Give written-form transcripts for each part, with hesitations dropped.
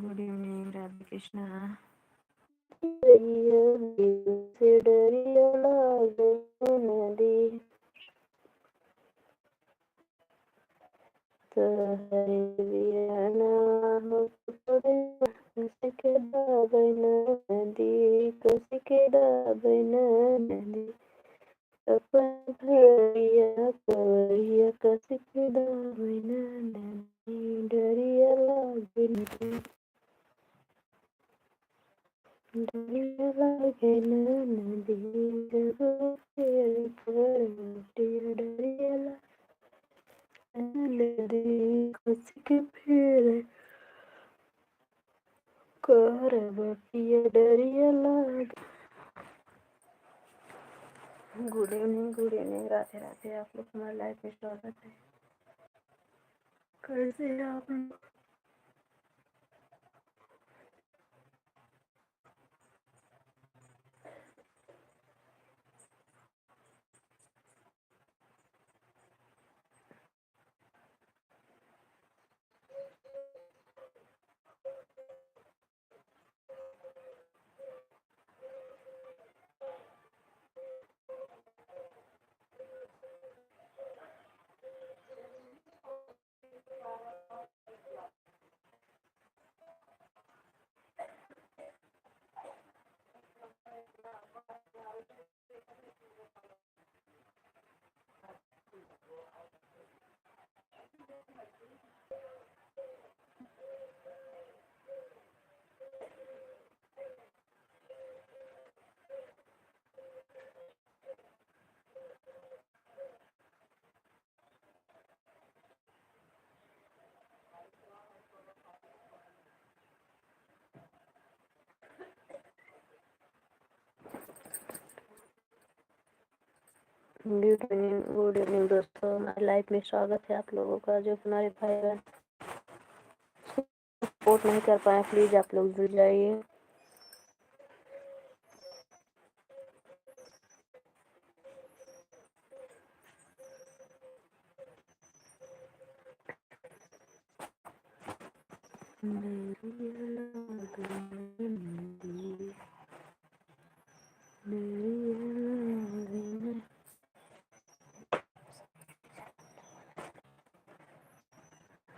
Good evening Radhe Krishna. से डरिया लागे नदी तोहरे बिना हो कसके दाबन नदी कसके दाबन नदी अपन भरिया करिया कसके दाबन नदी डरिया लागे नदी डरिया लागे नदी जब फेर कर डरिया नदी कसके फेर कर बटिया डरिया लागे। Good evening Radhe Radhe. आप लोग हमारे लाइफ में स्वागत है। कैसे हैं आप लोग? गुड इवनिंग दोस्तों, हमारे लाइफ में स्वागत है आप लोगों का। जो हमारे भाई बहन सपोर्ट नहीं कर पाए, प्लीज आप लोग जुड़ जाइए।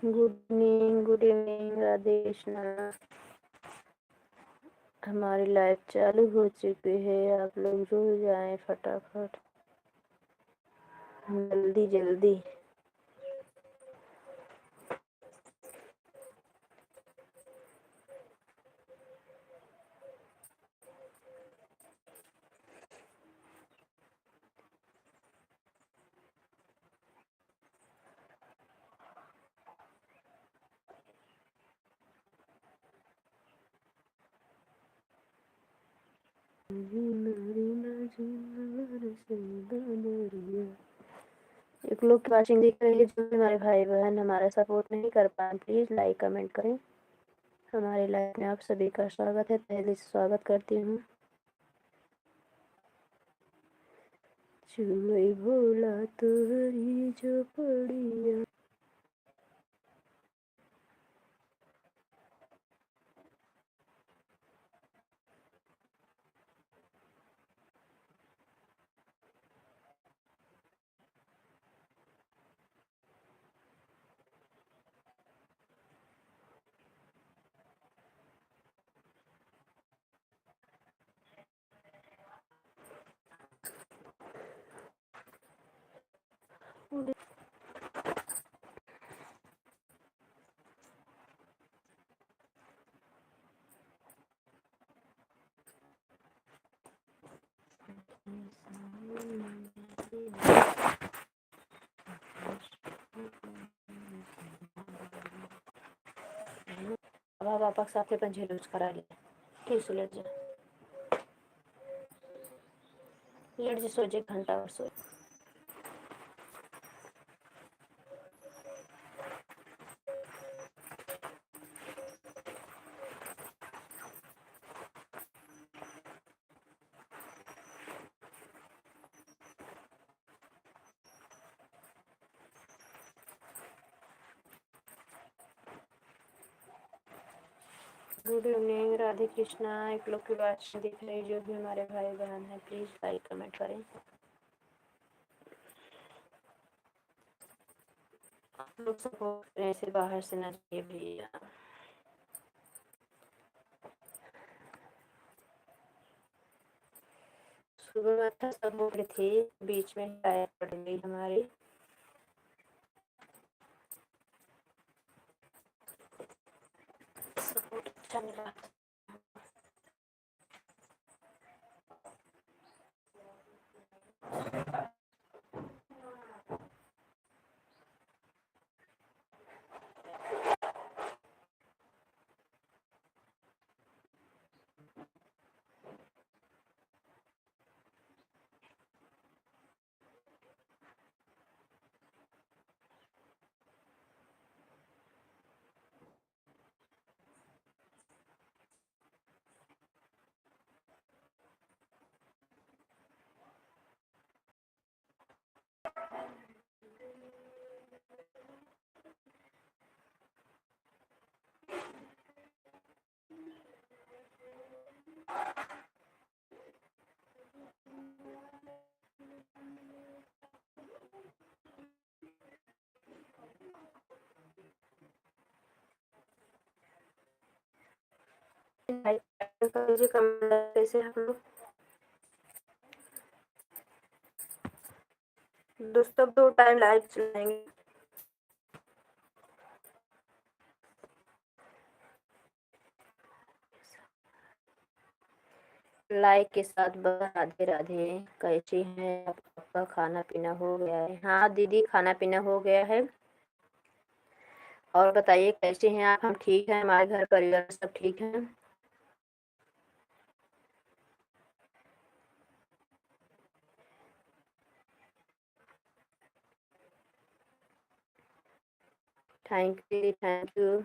Good evening Radhe Krishna. हमारी लाइव चालू हो चुकी है, आप लोग जुड़ जाएं फटाफट, जल्दी जल्दी। एक लोग की वाचिंग दिख रही है। जो हमारे भाई बहन हमारा सपोर्ट नहीं कर पाए, प्लीज लाइक कमेंट करें। हमारे लाइफ में आप सभी का स्वागत है, पहले से स्वागत करती हूँ। चुमई भोला तोहरी जो पड़िया। अब आप साथ पण झेलूच करायला ठीक से लेट जी सोचे घंटा और सोए। Good evening Radhe Krishna. एक लोग की बात दिख रही, जो भी हमारे भाई बहन है प्लीज लाइक कमेंट करें। आप लोग सपोर्ट करें, ऐसे बाहर से ना जाइए भैया। सुबह में अच्छा सपोर्ट थी, बीच में टायर पड़ गई हमारी। सपोर्ट अच्छा मिला। कैसे हम लोग दोस्तों 2 टाइम लाइव चलाएंगे। लाइक के साथ राधे राधे। कैसी हैं आप? आपका खाना पीना हो गया है? हाँ दीदी, खाना पीना हो गया है। और बताइए कैसे हैं आप? हम ठीक हैं, हमारे घर परिवार सब ठीक हैं। थैंक यू दीदी, थैंक यू।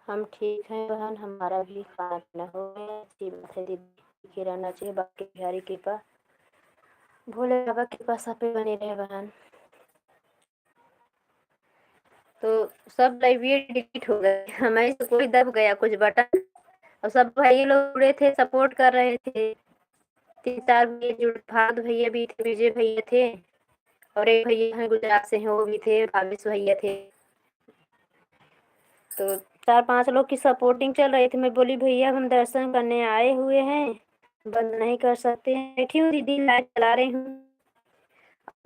हम ठीक हैं बहन, हमारा भी खाना पीना हो गया। अच्छी बात है दीदी, की रहना चाहिए। बाकी बिहारी कृपा, भोले बाबा की कृपा सब पे बनी रहे बहन। तो सब लाइव ये डिलीट हो गए, हमें से कोई दब गया कुछ बटन, और सब भाई लोग जुड़े थे, सपोर्ट कर रहे थे। 3-4 भैया जुड़, फाद भैया भी थे, विजय भैया थे, और एक भैया हैं गुजरात से हैं, वो भी थे, भावेश भैया थे। तो 4-5 लोग की सपोर्टिंग चल रही थी। मैं बोली भैया हम दर्शन करने आए हुए हैं, बंद नहीं कर सकते हैं। बैठी हूँ दीदी, लाइव चला रही हूँ।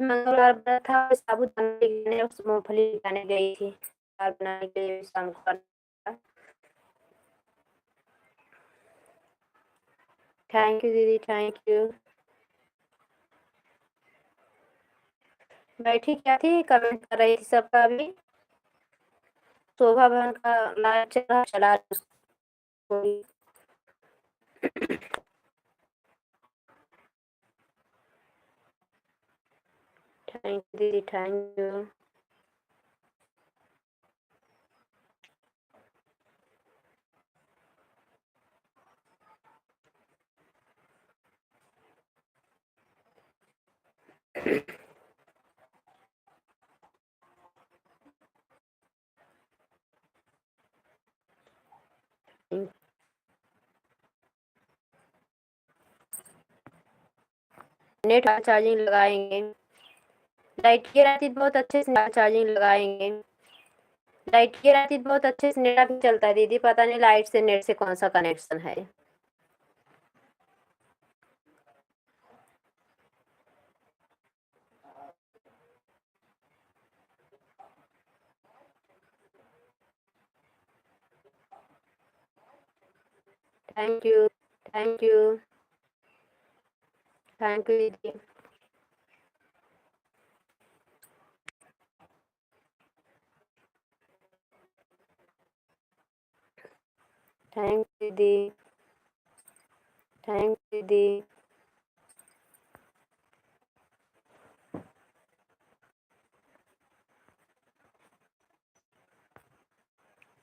मंगलवार व्रत था, साबूदाना लेने और मूंगफली लाने गई थी बनाने के लिए शाम को। थैंक यू दीदी, थैंक यू। बैठी क्या थी, कमेंट कर रही थी सबका भी। शोभा बहन का लाइव चला कोई। थैंक यू दीदी, थैंक यू। नेट चार्जिंग लगाएंगे, लाइट की रहती तो बहुत अच्छे से चार्जिंग लगाएंगे। लाइट की रहती तो बहुत अच्छे से नेट भी चलता है दीदी, पता नहीं लाइट से नेट से कौन सा कनेक्शन है। Thank you, thank you, thank you दीदी। थैंक यू दीदी, थैंक यू दीदी।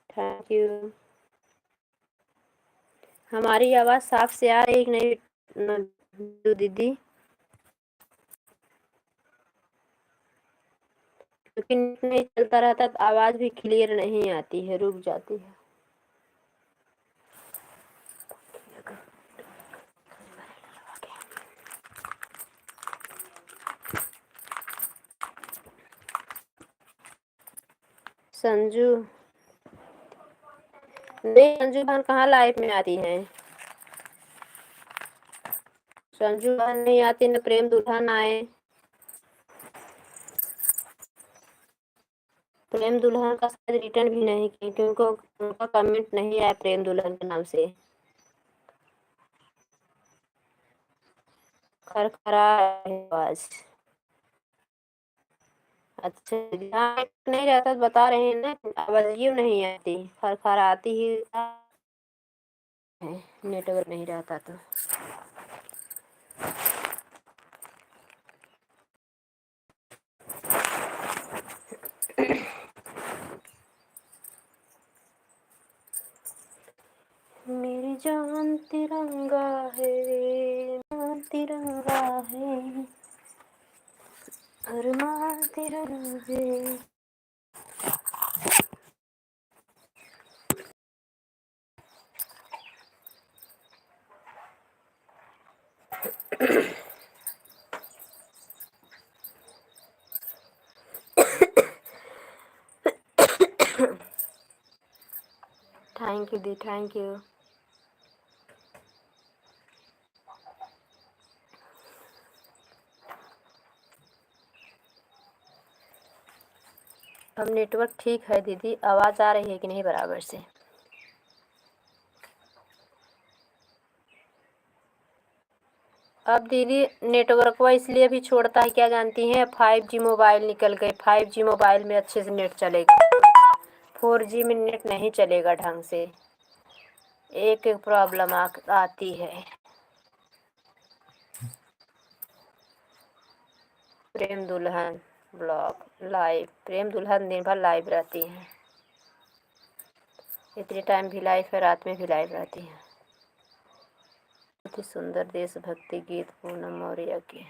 Thank you. हमारी आवाज़ साफ से आ रही है कि नहीं दीदी? क्योंकि नेट नहीं चलता रहता तो आवाज़ भी क्लियर नहीं आती है, रुक जाती है। संजू, नहीं संजू बहन कहाँ लाइफ में आती हैं? संजू बहन नहीं आती, न प्रेम दुल्हन आए। प्रेम दुल्हन का शायद रिटर्न भी नहीं किए क्योंकि उनका कमेंट नहीं आया प्रेम दुल्हन के नाम से। खरखरा है आवाज। अच्छा हाँ, नहीं रहता तो बता रहे हैं ना, आवाज यूं नहीं आती, खरखराती ही है, नेटवर्क नहीं रहता तो। मेरी जान तिरंगा है, जान तिरंगा है, अरमान तिरंगा है। Thank you the, thank you. अब नेटवर्क ठीक है दीदी, आवाज़ आ रही है कि नहीं बराबर से? अब दीदी नेटवर्क इसलिए भी छोड़ता है, क्या जानती हैं? 5G मोबाइल निकल गए, 5G मोबाइल में अच्छे से नेट चलेगा, 4G में नेट नहीं चलेगा ढंग से, एक एक प्रॉब्लम आती है। प्रेम दुल्हन ब्लॉग लाइव, प्रेम दुल्हन दिन भर लाइव रहती हैं, इतने टाइम भी लाइव है, रात में भी लाइव रहती हैं। बहुत ही सुंदर देशभक्ति गीत पूनम मौर्य के।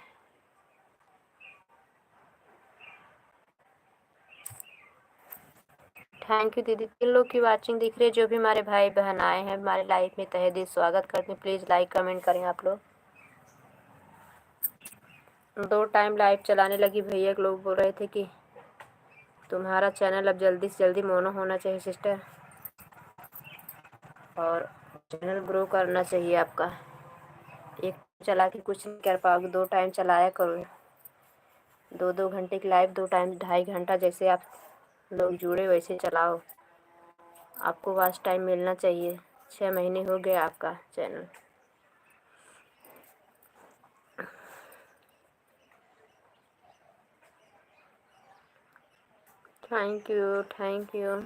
थैंक यू दीदी। 3 लोग की वाचिंग दिख रही है, जो भी हमारे भाई बहन आए हैं हमारे लाइव में तहे दिल स्वागत करते हैं। प्लीज़ लाइक कमेंट करें आप लोग। 2 टाइम लाइव चलाने लगी, भैया लोग बोल रहे थे कि तुम्हारा चैनल अब जल्दी से जल्दी मोनो होना चाहिए सिस्टर, और चैनल ग्रो करना चाहिए आपका। एक चला के कुछ नहीं कर पाओगे, 2 टाइम चलाया करो, 2-2 घंटे की लाइव, 2 टाइम 2.5 घंटा, जैसे आप लोग जुड़े वैसे चलाओ, आपको वॉच टाइम मिलना चाहिए। 6 महीने हो गए आपका channel. Thank you, thank you.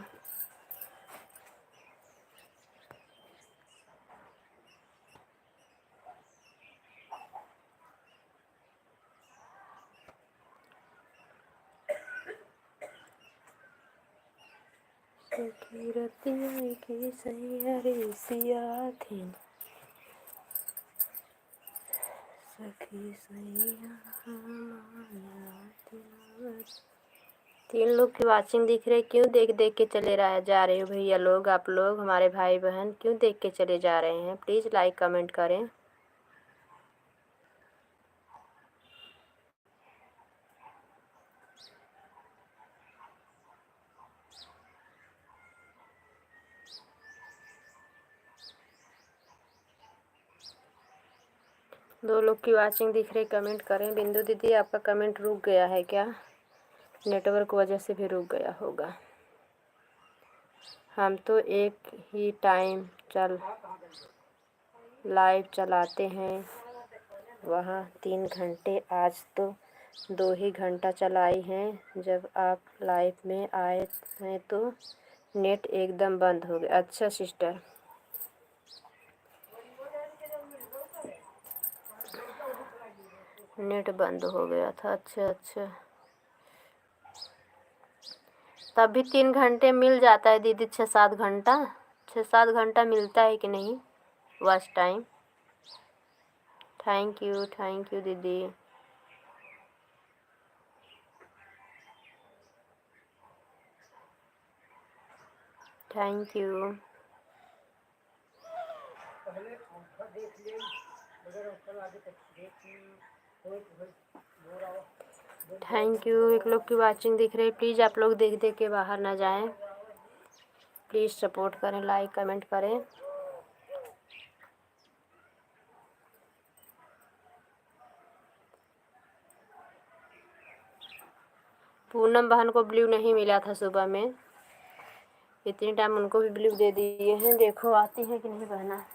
सखी रतिया की सैया रे सिया थी, सखी सैया हमारा तिलवर। 3 लोग की वाचिंग दिख रही, क्यों देख देख के चले जा रहे हो भैया लोग? आप लोग हमारे भाई बहन क्यों देख के चले जा रहे हैं? प्लीज़ लाइक कमेंट करें। 2 लोग की वाचिंग दिख रही, कमेंट करें। बिंदु दीदी आपका कमेंट रुक गया है क्या? नेटवर्क वजह से भी रुक गया होगा। हम तो एक ही टाइम लाइव चलाते हैं, वहाँ 3 घंटे, आज तो 2 ही घंटा चलाई हैं। जब आप लाइव में आए हैं तो नेट एकदम बंद हो गया। अच्छा सिस्टर, नेट बंद हो गया था। अच्छा, तब भी 3 घंटे मिल जाता है दीदी। 6-7 घंटा, 6-7 घंटा मिलता है कि नहीं वॉच टाइम? थैंक यू दीदी। Thank you. Thank you. एक लोग की वाचिंग दिख रही है, प्लीज़ आप लोग देख के बाहर ना जाएं। प्लीज़ सपोर्ट करें, लाइक कमेंट करें। पूनम बहन को ब्लू नहीं मिला था सुबह में, इतनी टाइम उनको भी ब्लू दे दिए हैं। देखो आती है कि नहीं बहना।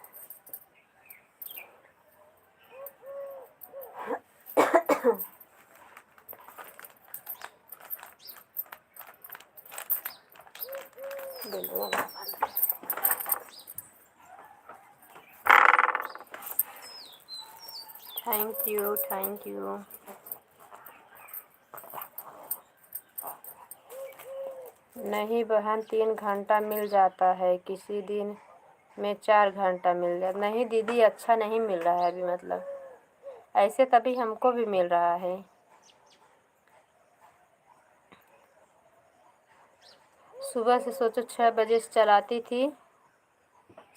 Thank you. नहीं बहन, 3 घंटा मिल जाता है, किसी दिन में 4 घंटा मिल जाता। नहीं दीदी, अच्छा नहीं मिल रहा है अभी, मतलब ऐसे तभी हमको भी मिल रहा है। सुबह से सोचो 6 बजे से चलाती थी,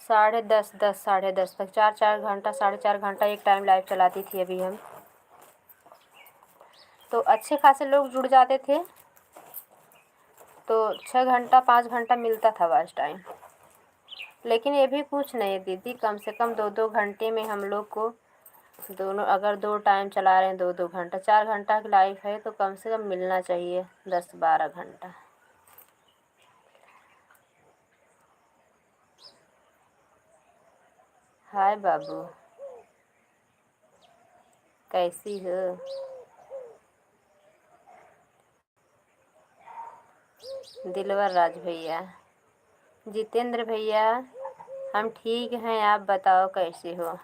10:30 तक 4 घंटा, 4.5 घंटा एक टाइम लाइव चलाती थी। अभी हम तो अच्छे खासे लोग जुड़ जाते थे, तो 6 घंटा 5 घंटा मिलता था वॉच टाइम। लेकिन ये भी कुछ नहीं है दीदी, कम से कम 2-2 घंटे में हम लोग को दोनों, अगर 2 टाइम चला रहे हैं 2-2 घंटा, 4 घंटा की लाइव है तो कम से कम मिलना चाहिए 10-12 घंटा। हाय बाबू, कैसी हो? दिलवर राज भैया, जितेंद्र भैया, हम ठीक हैं, आप बताओ कैसे हो?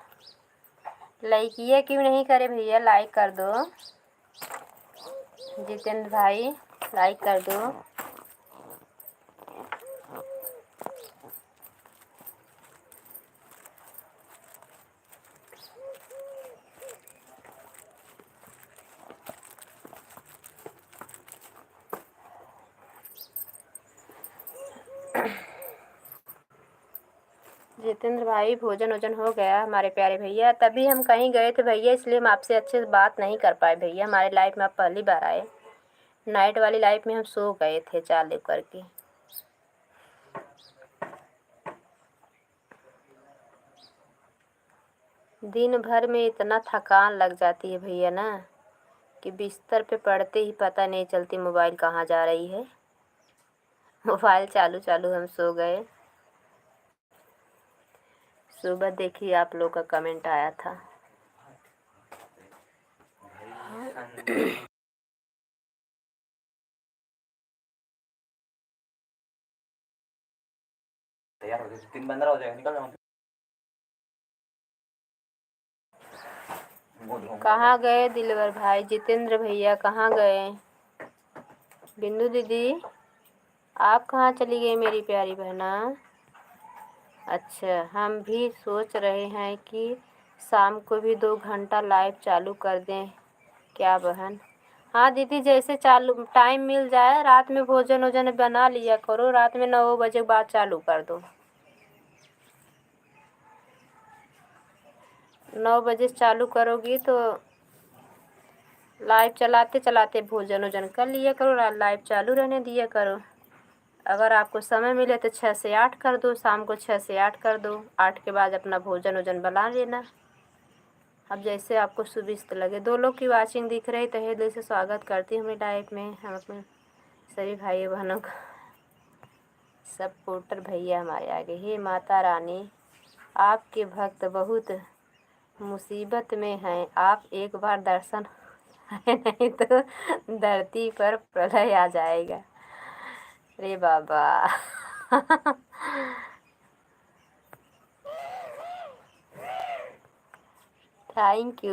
लाइक क्यों नहीं करे भैया? लाइक कर दो जितेंद्र भाई, लाइक कर दो। जितेंद्र भाई, भोजन वोजन हो गया हमारे प्यारे भैया? तभी हम कहीं गए थे भैया, इसलिए हम आपसे अच्छे से बात नहीं कर पाए भैया। हमारे लाइफ में आप पहली बार आए, नाइट वाली लाइफ में हम सो गए थे चालू करके। दिन भर में इतना थकान लग जाती है भैया ना, कि बिस्तर पे पड़ते ही पता नहीं चलती मोबाइल कहाँ जा रही है। मोबाइल चालू हम सो गए। सुबह देखिए आप लोग का कमेंट आया था। तैयार हो गए, 3-15 हो जाएगा, निकल जाओ। कहाँ गए दिलवर भाई? जितेंद्र भैया कहाँ गए? बिंदु दीदी आप कहाँ चली गई मेरी प्यारी बहना? अच्छा, हम भी सोच रहे हैं कि शाम को भी 2 घंटा लाइव चालू कर दें क्या बहन? हाँ दीदी, जैसे चालू टाइम मिल जाए, रात में भोजन वोजन बना लिया करो, रात में 9 बजे के बाद चालू कर दो। 9 बजे से चालू करोगी तो लाइव चलाते चलाते भोजन वोजन कर लिया करो, लाइव चालू रहने दिया करो। अगर आपको समय मिले तो 6 से 8 कर दो, शाम को 6 से 8 कर दो, 8 के बाद अपना भोजन वोजन बना लेना। अब जैसे आपको सुविस्त लगे। 2 लोग की वाचिंग दिख रही तो दिल से स्वागत करती हूँ अपनी लाइफ में। हम अपने सभी भाई बहनों का सपोर्टर भैया हमारे आगे। हे माता रानी, आपके भक्त बहुत मुसीबत में हैं, आप एक बार दर्शन है, नहीं तो धरती पर प्रलय आ जाएगा। अरे बाबा थैंक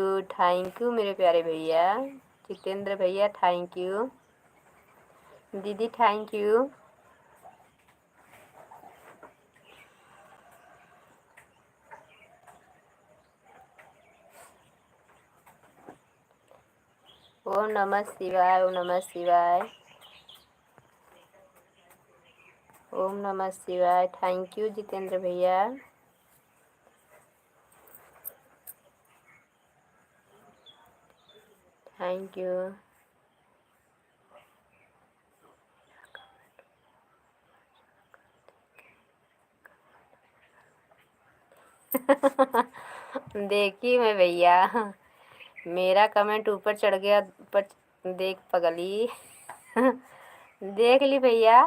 यू मेरे प्यारे भैया। जितेंद्र भैया थैंक यू। दीदी थैंक यू। ओम नमः शिवाय, ओम नमः शिवाय, ओम नमः शिवाय। थैंक यू जितेंद्र भैया। Thank you. देखी मैं भैया, मेरा कमेंट ऊपर चढ़ गया। ऊपर देख पगली देख ली भैया।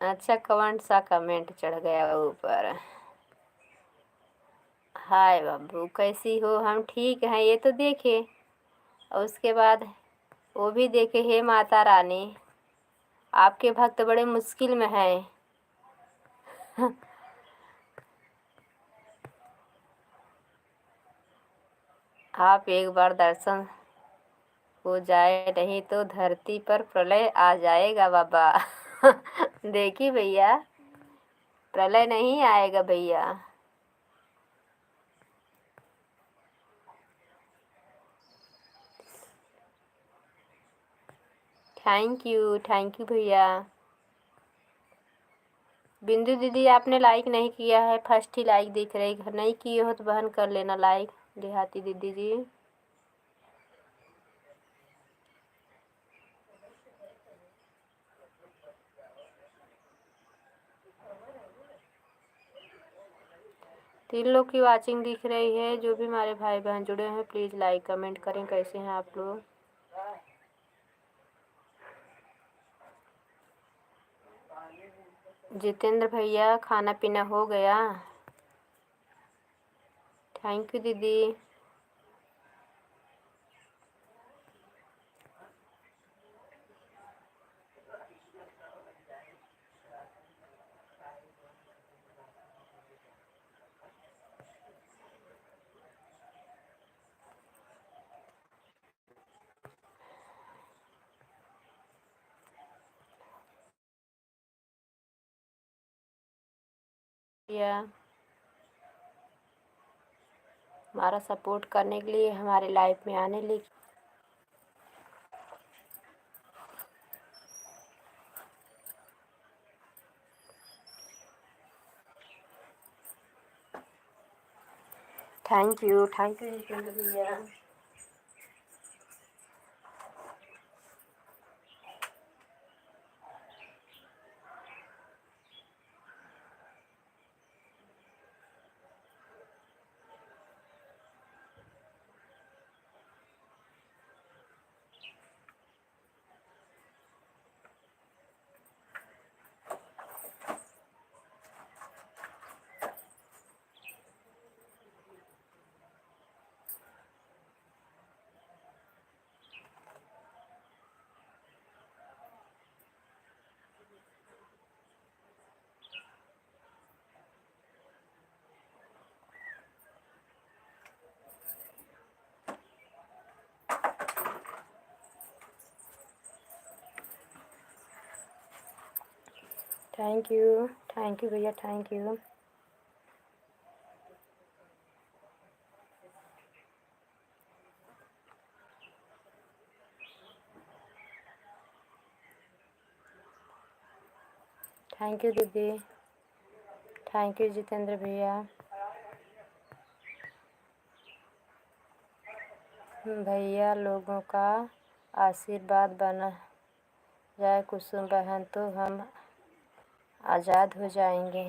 अच्छा कौन सा कमेंट चढ़ गया ऊपर? हाय बाबू कैसी हो? हम ठीक हैं, ये तो देखे। और उसके बाद वो भी देखे, हे माता रानी आपके भक्त बड़े मुश्किल में हैं। आप एक बार दर्शन हो जाए, नहीं तो धरती पर प्रलय आ जाएगा बाबा। देखी भैया, प्रलय नहीं आएगा भैया। थैंक यू भैया। बिंदु दीदी आपने लाइक नहीं किया है, फर्स्ट ही लाइक दिख रही। नहीं किए हो तो बहन कर लेना लाइक। देहाती दीदी जी तीन लोग की वाचिंग दिख रही है। जो भी हमारे भाई बहन जुड़े हैं प्लीज़ लाइक कमेंट करें। कैसे हैं आप लोग? जितेंद्र भैया खाना पीना हो गया? थैंक यू दीदी। या हमारा सपोर्ट करने के लिए, हमारे लाइफ में आने लिए। थैंक यू जितेंद्र भैया। थैंक यू भैया, थैंक यू। थैंक यू दीदी। थैंक यू जितेंद्र भैया। भैया लोगों का आशीर्वाद बना जाए कुसुम बहन तो हम आज़ाद हो जाएंगे।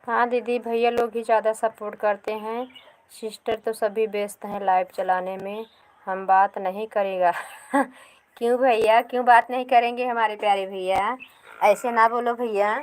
हाँ दीदी, भैया लोग ही ज़्यादा सपोर्ट करते हैं। सिस्टर तो सभी व्यस्त हैं लाइव चलाने में, हम बात नहीं करेगा। क्यों भैया, क्यों बात नहीं करेंगे हमारे प्यारे भैया? ऐसे ना बोलो भैया।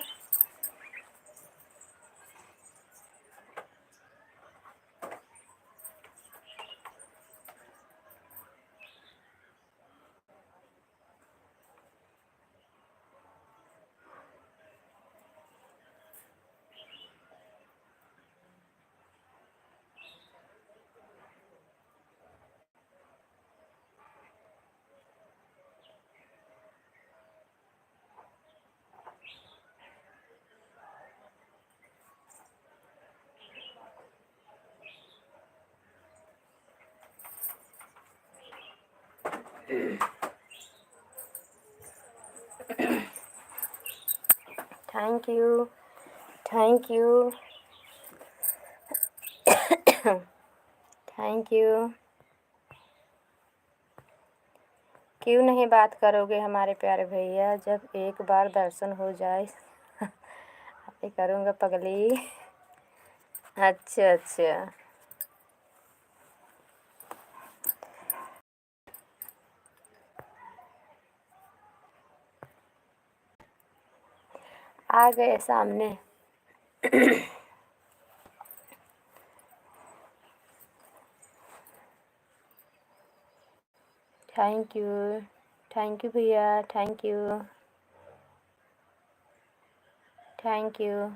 Thank you, thank you, thank you. क्यों नहीं बात करोगे हमारे प्यारे भैया? जब एक बार दर्शन हो जाए अभी करूँगा पगली। अच्छा अच्छा, आ गए सामने। थैंक यू, थैंक यू भैया, thank you, thank you,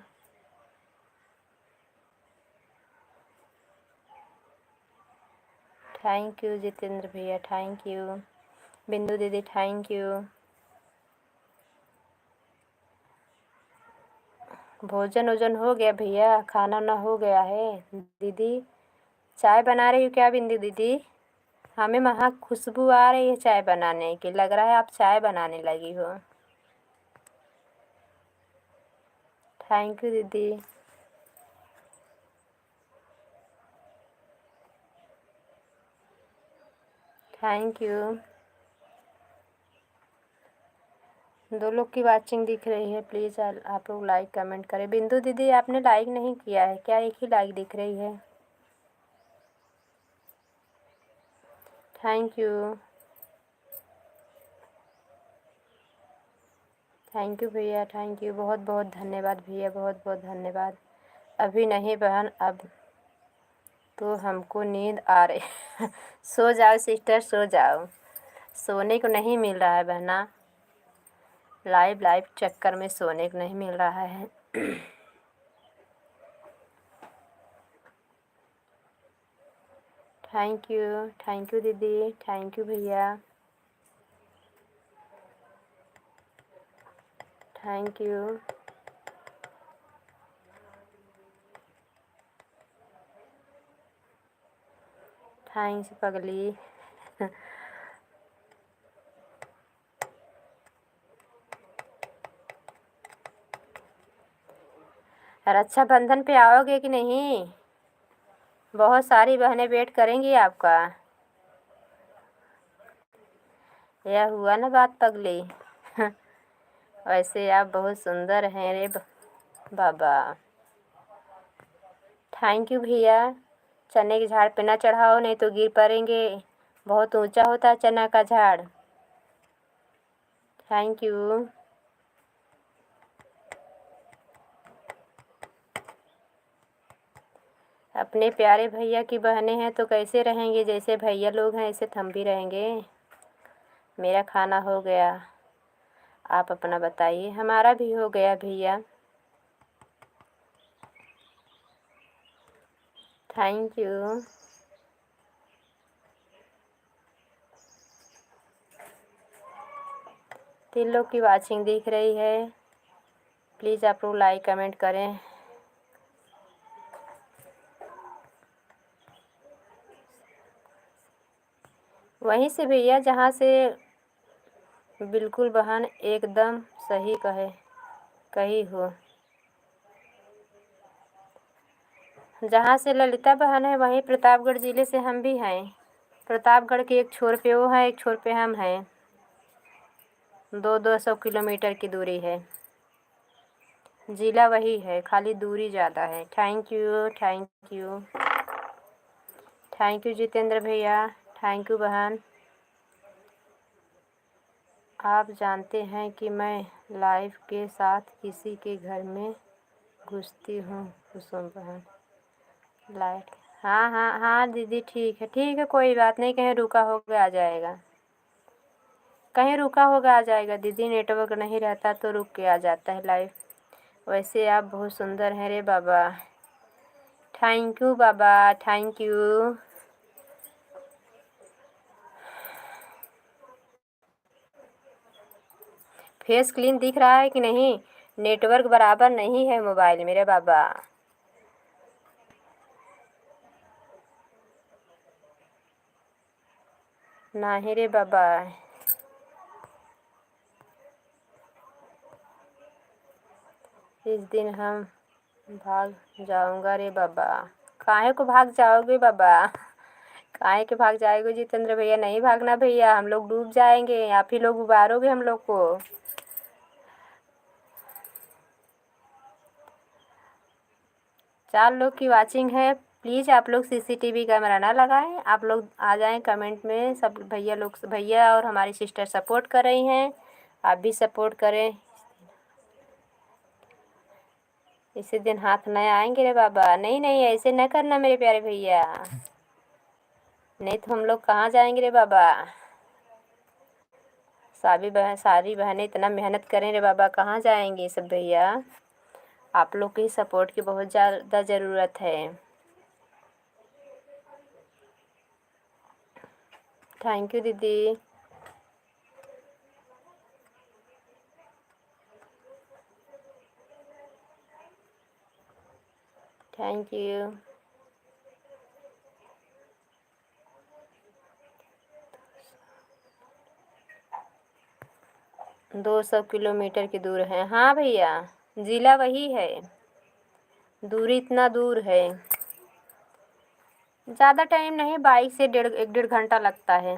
thank you Jitendra भैया, थैंक यू बिंदु दीदी, थैंक यू। भोजन वोजन हो गया भैया? खाना ना हो गया है? दीदी चाय बना रही हो क्या बिंदु दीदी? हमें वहाँ खुशबू आ रही है चाय बनाने की, लग रहा है आप चाय बनाने लगी हो। थैंक यू दीदी। Thank you. दो लोग की वाचिंग दिख रही है, प्लीज़ आप लोग लाइक कमेंट करें। बिंदु दीदी आपने लाइक नहीं किया है क्या? एक ही लाइक दिख रही है। थैंक यू, थैंक यू भैया, थैंक यू, बहुत बहुत धन्यवाद भैया, बहुत बहुत धन्यवाद। अभी नहीं बहन, अब तो हमको नींद आ रही। सो जाओ सिस्टर, सो जाओ, सोने को नहीं मिल रहा है बहना। लाइव लाइव चक्कर में सोने को नहीं मिल रहा है। थैंक यू दीदी, थैंक यू भैया, थैंक यू। थैंक्स पगली। रक्षाबंधन पे आओगे कि नहीं? बहुत सारी बहनें वेट करेंगी आपका। यह हुआ ना बात पगली। वैसे आप बहुत सुंदर हैं रे बाबा। थैंक यू भैया। चने के झाड़ पे ना चढ़ाओ नहीं तो गिर पड़ेंगे, बहुत ऊंचा होता है चना का झाड़। Thank you. अपने प्यारे भैया की बहनें हैं तो कैसे रहेंगे? जैसे भैया लोग हैं ऐसे हम भी रहेंगे। मेरा खाना हो गया, आप अपना बताइए। हमारा भी हो गया भैया। Thank you. तीन लोग की वाचिंग दिख रही है, प्लीज़ आप लोग लाइक कमेंट करें। वहीं से भैया जहाँ से बिल्कुल बहन एकदम सही कही हो। जहाँ से ललिता बहन है वहीं प्रतापगढ़ ज़िले से हम भी हैं। प्रतापगढ़ के एक छोर पे वो है, एक छोर पे हम हैं। 200 किलोमीटर की दूरी है। जिला वही है, खाली दूरी ज़्यादा है। Thank you, thank you, thank you Jitendra भैया, थैंक यू बहन। आप जानते हैं कि मैं लाइफ के साथ किसी के घर में घुसती हूँ। कुसुम बहन लाइट। हाँ हाँ हाँ दीदी, ठीक है, कोई बात नहीं। कहीं रुका होगा आ जाएगा, कहीं रुका होगा आ जाएगा दीदी। नेटवर्क नहीं रहता तो रुक के आ जाता है लाइव। वैसे आप बहुत सुंदर हैं रे बाबा। थैंक यू बाबा, थैंक यू। फेस क्लीन दिख रहा है कि नहीं? नेटवर्क बराबर नहीं है मोबाइल मेरे बाबा। नहीं रे बाबा, इस दिन हम भाग जाऊंगा रे बाबा। काहे को भाग जाओगे बाबा? काहे के भाग जाएगे जितेंद्र भैया? नहीं भागना भैया, हम लोग डूब जाएंगे। आप ही लोग उबारोगे हम लोग को। 4 लोग की वाचिंग है। प्लीज़ आप लोग सीसीटीवी कैमरा ना लगाएं। आप लोग आ जाएं कमेंट में। सब भैया लोग, भैया और हमारी सिस्टर सपोर्ट कर रही हैं, आप भी सपोर्ट करें। इसी दिन हाथ न आएंगे रे बाबा। नहीं नहीं, ऐसे न करना मेरे प्यारे भैया, नहीं तो हम लोग कहाँ जाएंगे रे बाबा। सारी बहनें इतना मेहनत करें रे बाबा, कहाँ जाएंगे सब भैया। आप लोग की सपोर्ट की बहुत ज़्यादा ज़रूरत है। थैंक यू दीदी। Thank you. 200 किलोमीटर की दूर है। हाँ भैया, ज़िला वही है, दूरी इतना दूर है। ज़्यादा टाइम नहीं, बाइक से 1.5 घंटा लगता है।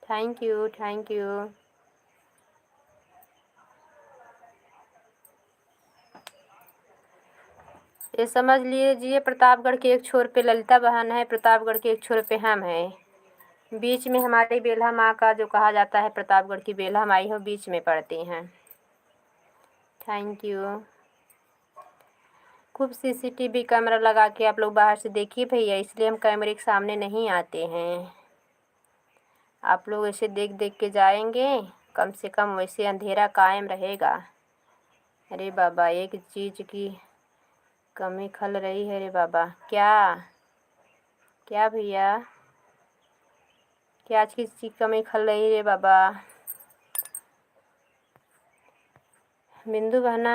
Thank you, thank you. ये समझ लीजिए प्रतापगढ़ के एक छोर पे ललिता बहन है, प्रतापगढ़ के एक छोर पे हम हैं। बीच में हमारी बेल्हा माँ का जो कहा जाता है, प्रतापगढ़ की बेल्हा माई हो, बीच में पड़ती हैं। Thank you. खूब सीसीटीवी कैमरा लगा के आप लोग बाहर से देखिए भैया, इसलिए हम कैमरे के सामने नहीं आते हैं। आप लोग ऐसे देख देख के जाएंगे, कम से कम वैसे अंधेरा कायम रहेगा। अरे बाबा, एक चीज़ की कमी खल रही है रे बाबा। क्या क्या भैया, क्या चीज़ की कमी खल रही रे बाबा? बिंदु बहना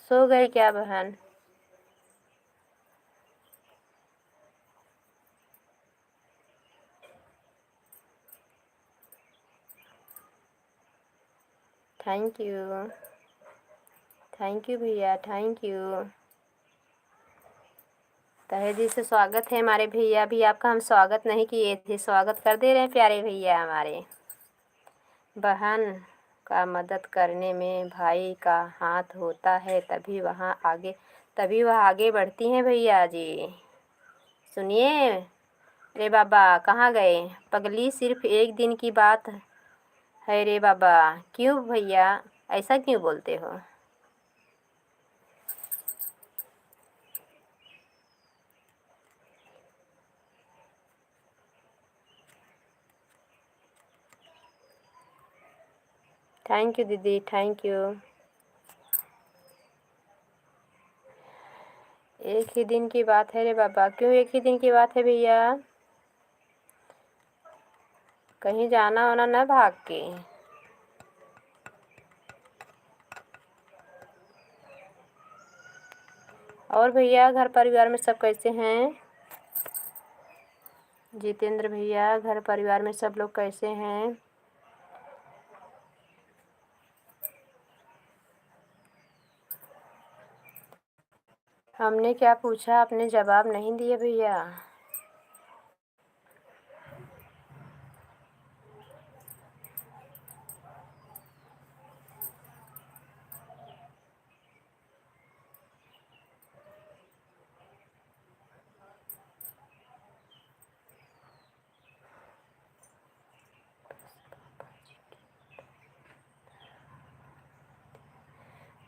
सो गई क्या बहन? थैंक यू, थैंक यू भैया, थैंक यू। तहे दिल से स्वागत है हमारे भैया भी। आपका हम स्वागत नहीं किए थे, स्वागत कर दे रहे हैं प्यारे भैया हमारे। बहन का मदद करने में भाई का हाथ होता है, तभी वह आगे बढ़ती हैं भैया जी। सुनिए रे बाबा, कहाँ गए पगली? सिर्फ एक दिन की बात है रे बाबा। क्यों भैया, ऐसा क्यों बोलते हो? थैंक यू दीदी, थैंक यू। एक ही दिन की बात है रे बाबा। क्यों एक ही दिन की बात है भैया? कहीं जाना होना ना भाग के। और भैया घर परिवार में सब कैसे हैं? जितेंद्र भैया, घर परिवार में सब लोग कैसे हैं? हमने क्या पूछा, आपने जवाब नहीं दिए भैया।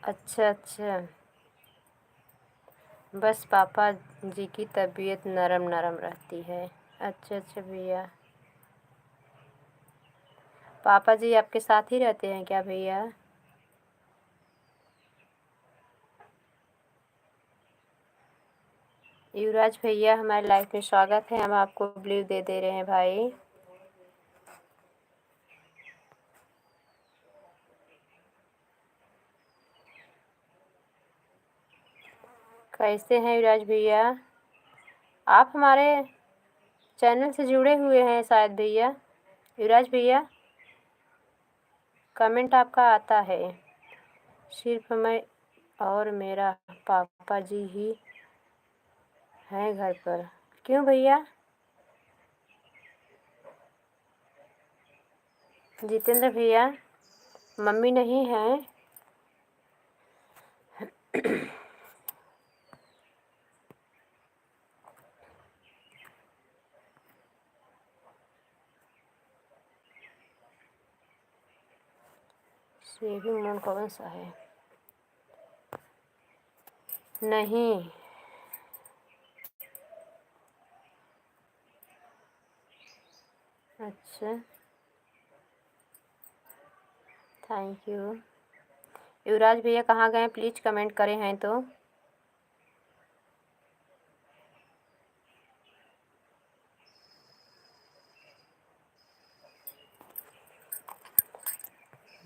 अच्छा अच्छा, बस पापा जी की तबीयत नरम नरम रहती है। अच्छा अच्छा भैया, पापा जी आपके साथ ही रहते हैं क्या भैया? युवराज भैया हमारे लाइफ में स्वागत है, हम आपको ब्लू दे रहे हैं भाई। कैसे हैं युवराज भैया? आप हमारे चैनल से जुड़े हुए हैं शायद भैया। युवराज भैया कमेंट आपका आता है, सिर्फ मैं और मेरा पापा जी ही हैं घर पर। क्यों भैया? जितेंद्र भैया मम्मी नहीं हैं? सेविंग मोड कौन सा है? नहीं, अच्छा थैंक यू। युवराज भैया कहाँ गए? प्लीज़ कमेंट करें हैं तो।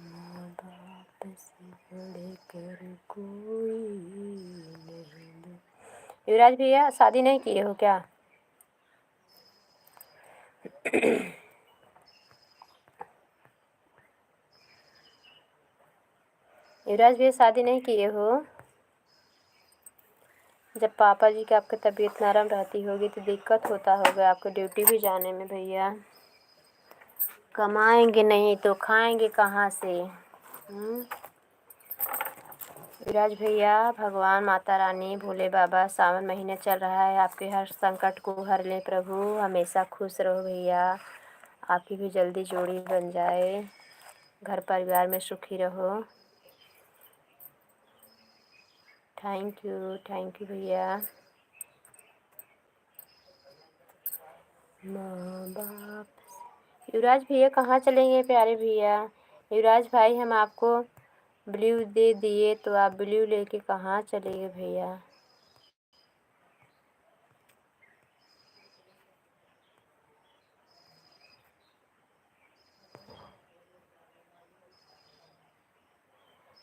माँ बाप से बढ़कर कोई नहीं। युवराज भैया शादी नहीं किए हो क्या? युवराज भैया शादी नहीं किए हो? जब पापा जी की आपकी तबीयत नरम रहती होगी तो दिक्कत होता होगा आपको ड्यूटी भी जाने में भैया। कमाएंगे नहीं तो खाएंगे कहाँ से? विराज भैया भगवान माता रानी भोले बाबा सावन महीने चल रहा है, आपके हर संकट को हर ले प्रभु। हमेशा खुश रहो भैया, आपकी भी जल्दी जोड़ी बन जाए, घर परिवार में सुखी रहो। थैंक यू भैया। माँ बाप। युवराज भैया कहाँ चलेंगे प्यारे भैया? युवराज भाई हम आपको ब्लू दे दिए तो आप ब्लू लेके कहाँ चलेंगे भैया?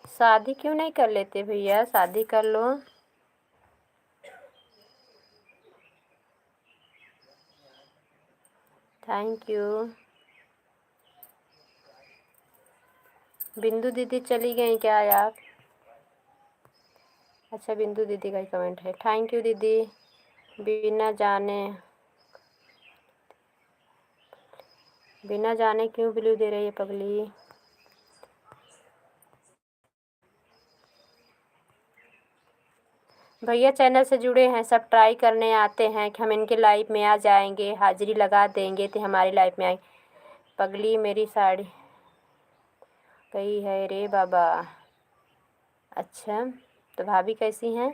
शादी क्यों नहीं कर लेते भैया? शादी कर लो। Thank you. बिंदु दीदी चली गई क्या आप? अच्छा बिंदु दीदी का ही कमेंट है। थैंक यू दीदी। बिना जाने क्यों ब्लू दे रही है पगली? भैया चैनल से जुड़े हैं सब ट्राई करने आते हैं कि हम इनके लाइफ में आ जाएंगे, हाजिरी लगा देंगे तो हमारी लाइफ में आएंगे। पगली मेरी साड़ी गई है रे बाबा। अच्छा तो भाभी कैसी हैं?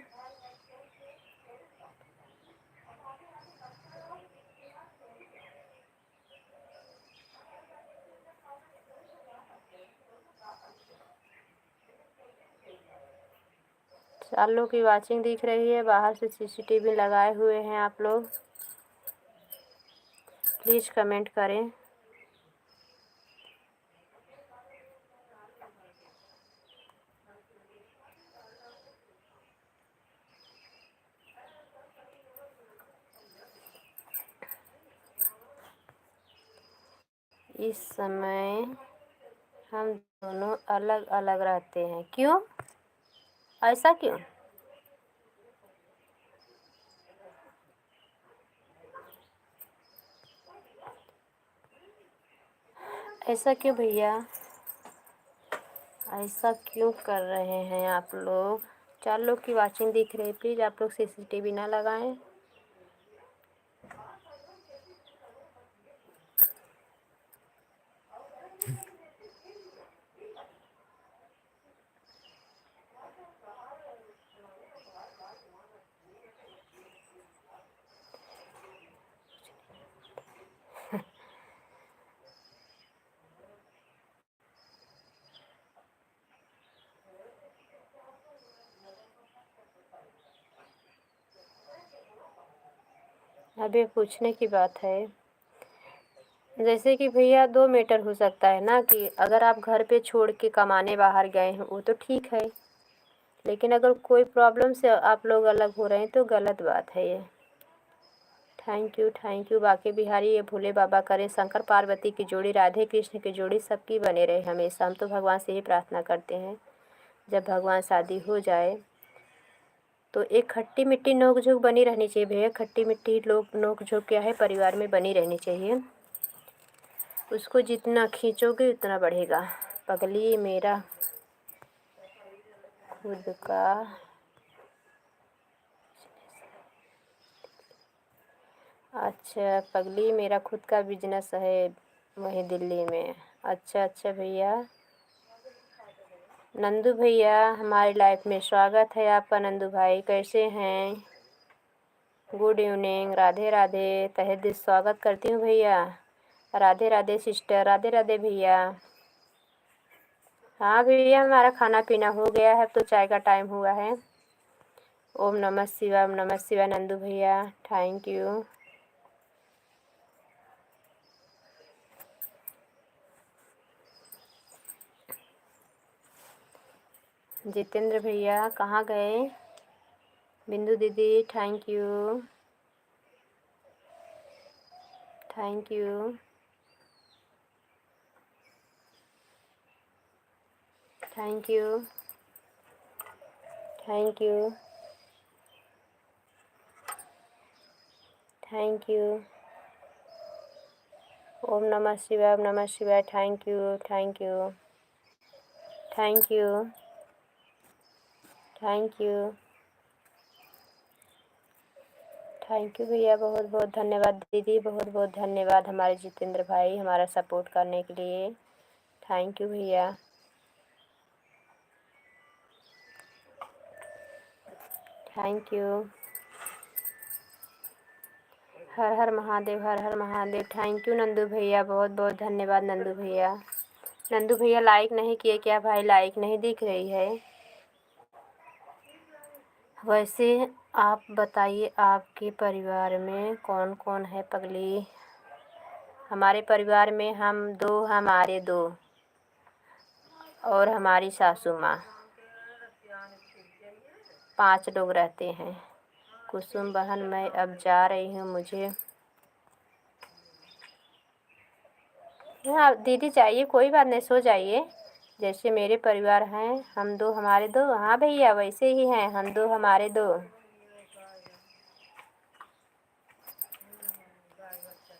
चार लोग की वाचिंग दिख रही है, बाहर से सीसीटीवी लगाए हुए हैं आप लोग। प्लीज़ कमेंट करें। इस समय हम दोनों अलग अलग रहते हैं। क्यों? ऐसा क्यों? ऐसा क्यों भैया? ऐसा क्यों कर रहे हैं आप लोग? 4 लोग की वाचिंग दिख रही है, प्लीज़ आप लोग सीसीटीवी ना लगाएं। अभी पूछने की बात है, जैसे कि भैया 2 मीटर हो सकता है ना, कि अगर आप घर पे छोड़ के कमाने बाहर गए हैं वो तो ठीक है, लेकिन अगर कोई प्रॉब्लम से आप लोग अलग हो रहे हैं तो गलत बात है ये। Thank you Banke Bihari. ये भोले बाबा करे शंकर पार्वती की जोड़ी, राधे कृष्ण की जोड़ी सबकी बने रहे हमेशा। हम तो भगवान से ही प्रार्थना करते हैं जब भगवान शादी हो जाए तो एक खट्टी मिट्टी नोक झोंक बनी रहनी चाहिए भैया। खट्टी मिट्टी लोग नोक झोंक क्या है, परिवार में बनी रहनी चाहिए। उसको जितना खींचोगे उतना बढ़ेगा। पगली मेरा खुद का, अच्छा पगली मेरा खुद का बिजनेस है वहीं दिल्ली में। अच्छा भैया। नंदू भैया हमारी लाइफ में स्वागत है आपका। नंदू भाई कैसे हैं? Good evening, Radhe Radhe. तहे दिल स्वागत करती हूँ भैया। राधे राधे सिस्टर, राधे राधे भैया। हाँ भैया हमारा खाना पीना हो गया है, तो चाय का टाइम हुआ है। ओम नमः शिवाय, ओम नमः शिवाय। नंदू भैया थैंक यू। जितेंद्र भैया कहाँ गए? बिंदु दीदी thank you, thank you, thank you, thank you, thank you. ओम नमः शिवाय, ओम नमः शिवाय। Thank you, thank you, thank you, thank you, thank you भैया। बहुत बहुत धन्यवाद दीदी, बहुत बहुत धन्यवाद हमारे जितेंद्र भाई हमारा सपोर्ट करने के लिए। थैंक यू भैया। Thank you. Her her Mahadev, her her Mahadev. Thank you Nandu भैया, बहुत बहुत धन्यवाद नंदू भैया। नंदू भैया लाइक नहीं किए क्या भाई? लाइक नहीं दिख रही है। वैसे आप बताइए आपके परिवार में कौन कौन है पगली? हमारे परिवार में हम दो, हमारे दो और हमारी सासू माँ, 5 लोग रहते हैं। कुसुम बहन मैं अब जा रही हूँ, मुझे। हाँ दीदी जाइए, कोई बात नहीं, सो जाइए। जैसे मेरे परिवार हैं, हम दो हमारे दो। हाँ भैया वैसे ही हैं, हम दो हमारे दो।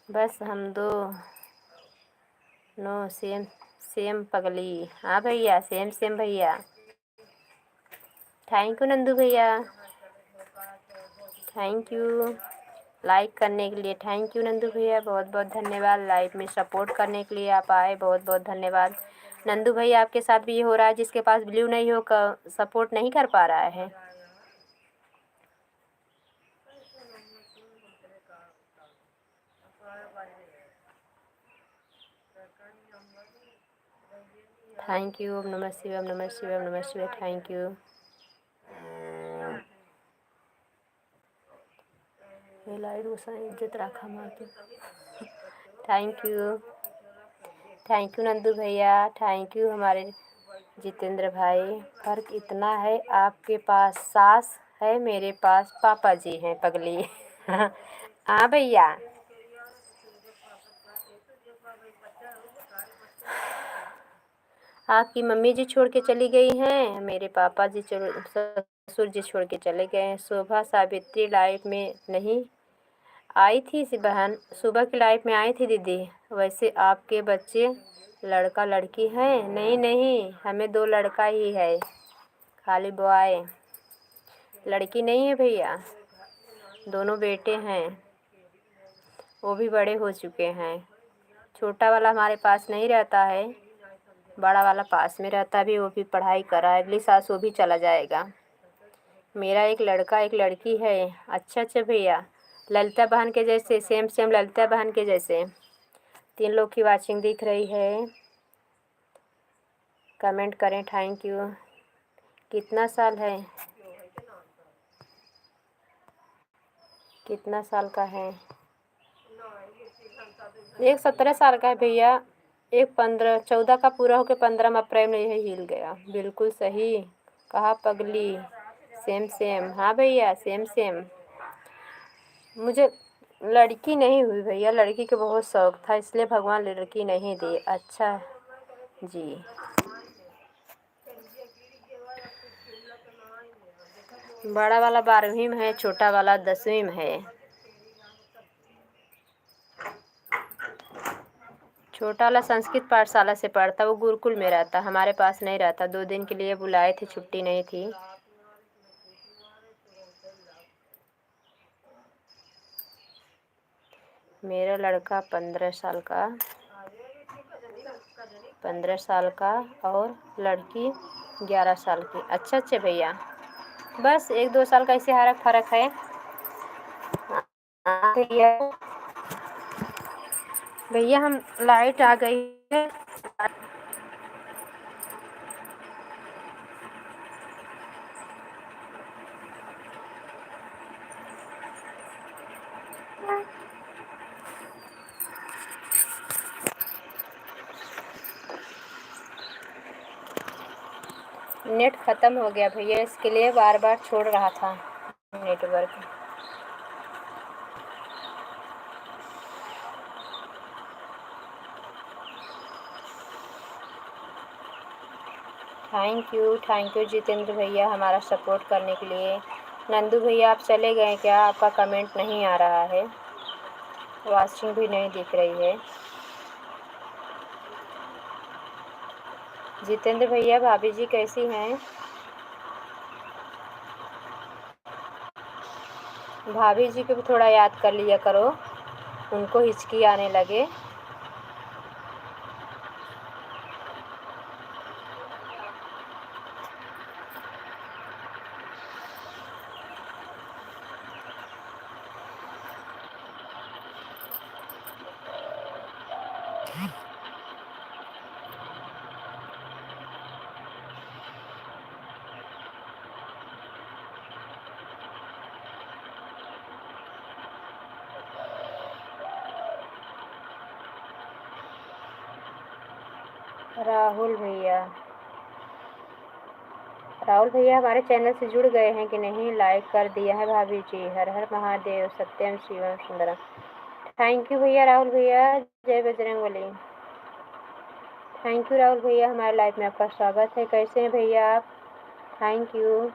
बस हम दो। नो सेम सेम पगली। हाँ भैया सेम सेम भैया। थैंक यू नंदू भैया, थैंक यू लाइक करने के लिए। थैंक यू नंदू भैया, बहुत बहुत धन्यवाद। लाइव में सपोर्ट करने के लिए आप आए, बहुत बहुत धन्यवाद। नंदू भैया आपके साथ भी ये हो रहा है, जिसके पास ब्लू नहीं हो सपोर्ट नहीं कर पा रहा है। Thank you. ओम नमः शिवाय, ओम नमः शिवाय, ओम नमः शिवाय। Thank you. लाइट गोसाई इज्जत रखा मारते। Thank you, thank you Nandu भैया, थैंक यू हमारे जितेंद्र भाई। फ़र्क इतना है आपके पास सास है, मेरे पास पापा जी हैं पगली। हाँ भैया। आपकी मम्मी जी छोड़ के चली गई हैं, मेरे पापा जी ससुर जी छोड़ के चले गए हैं। शोभा सावित्री लाइफ में नहीं आई थी बहन, सुबह की लाइफ में आई थी दीदी। वैसे आपके बच्चे लड़का लड़की हैं? नहीं नहीं, हमें 2 लड़का ही है, खाली बॉय। लड़की नहीं है भैया, दोनों बेटे हैं, वो भी बड़े हो चुके हैं। छोटा वाला हमारे पास नहीं रहता है, बड़ा वाला पास में रहता है, भी वो भी पढ़ाई कर रहा है। अगली साल वो भी चला जाएगा। मेरा एक लड़का एक लड़की है। अच्छा भैया, ललिता बहन के जैसे, सेम सेम ललिता बहन के जैसे। 3 लोग की वाचिंग दिख रही है, कमेंट करें। Thank you. कितना साल है, कितना साल का है? एक 17 साल का है भैया, एक 14 का पूरा होकर 15 अप्रैल में यही हिल गया। बिल्कुल सही कहा पगली। सेम सेम, हाँ भैया सेम सेम। मुझे लड़की नहीं हुई भैया, लड़की के बहुत शौक था, इसलिए भगवान लड़की नहीं दी। अच्छा जी। बड़ा वाला 12वीं में है, छोटा वाला 10वीं में है। छोटा वाला संस्कृत पाठशाला से पढ़ता, वो गुरुकुल में रहता, हमारे पास नहीं रहता। 2 दिन के लिए बुलाए थे, छुट्टी नहीं थी। मेरा लड़का 15 साल का, 15 साल का और लड़की 11 साल की। अच्छा अच्छा भैया, बस 1-2 साल का इसे फ़र्क है। भैया भैया हम लाइट आ गई है। नेट ख़त्म हो गया भैया, इसके लिए बार बार छोड़ रहा था नेटवर्क। थैंक यू जितेंद्र भैया हमारा सपोर्ट करने के लिए। नंदू भैया आप चले गए क्या? आपका कमेंट नहीं आ रहा है, वॉचिंग भी नहीं दिख रही है। जितेंद्र भैया भाभी जी कैसी हैं? भाभी जी को भी थोड़ा याद कर लिया करो, उनको हिचकी आने लगे। राहुल भैया हमारे चैनल से जुड़ गए हैं कि नहीं? लाइक कर दिया है भाभी जी। हर हर महादेव, सत्यम शिवम सुंदरम। थैंक यू भैया राहुल भैया, जय बजरंगबली। थैंक यू राहुल भैया, हमारे लाइफ में आपका स्वागत है। कैसे हैं भैया आप? Thank you.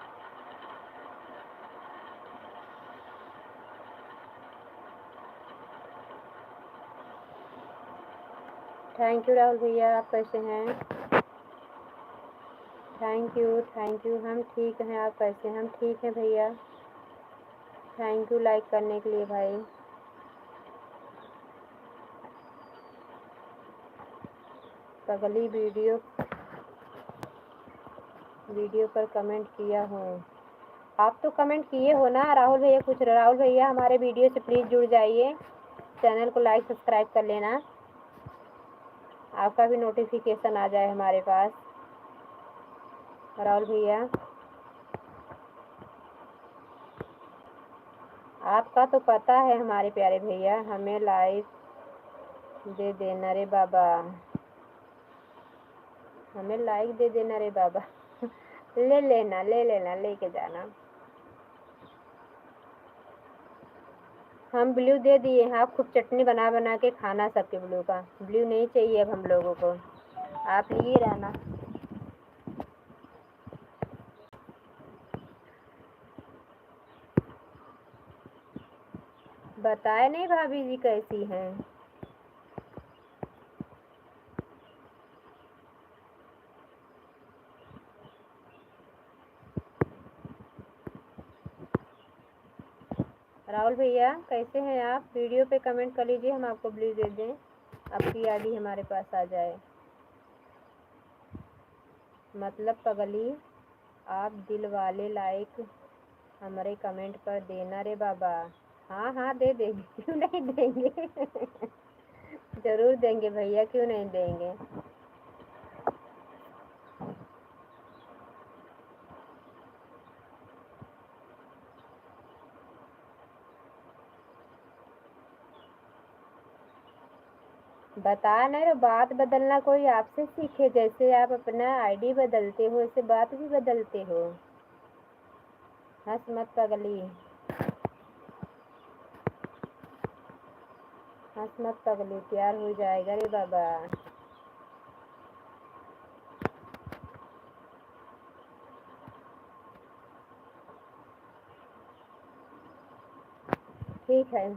Thank you Rahul भैया, आप कैसे हैं? Thank you. हम ठीक हैं, आप कैसे हैं? हम ठीक हैं भैया। थैंक यू लाइक करने के लिए भाई। पगली वीडियो पर कमेंट किया हूँ। आप तो कमेंट किए हो ना राहुल भैया कुछ? राहुल भैया हमारे वीडियो से प्लीज़ जुड़ जाइए, चैनल को लाइक सब्सक्राइब कर लेना, आपका भी नोटिफिकेशन आ जाए हमारे पास। राहुल भैया आपका तो पता है हमारे प्यारे भैया, हमें लाइक दे देना रे बाबा, हमें लाइक दे देना रे बाबा। ले लेना लेके जाना। हम ब्लू दे दिए हैं, आप खूब चटनी बना बना के खाना सबके ब्लू का। ब्लू नहीं चाहिए अब हम लोगों को, आप लिए रहना। बताए नहीं भाभी जी कैसी हैं? राहुल भैया कैसे हैं आप? वीडियो पे कमेंट कर लीजिए, हम आपको ब्लू दे दें, आपकी आईडी हमारे पास आ जाए। मतलब पगली आप दिल वाले लाइक हमारे कमेंट पर देना रे बाबा। हाँ हाँ दे देंगे, क्यों नहीं देंगे। ज़रूर देंगे भैया, क्यों नहीं देंगे। बता नहीं रहे, बात बदलना कोई आपसे सीखे। जैसे आप अपना आईडी बदलते हो ऐसे बात भी बदलते हो। हंस मत पगली, हंस मत पगली, प्यार हो जाएगा रे बाबा। ठीक है,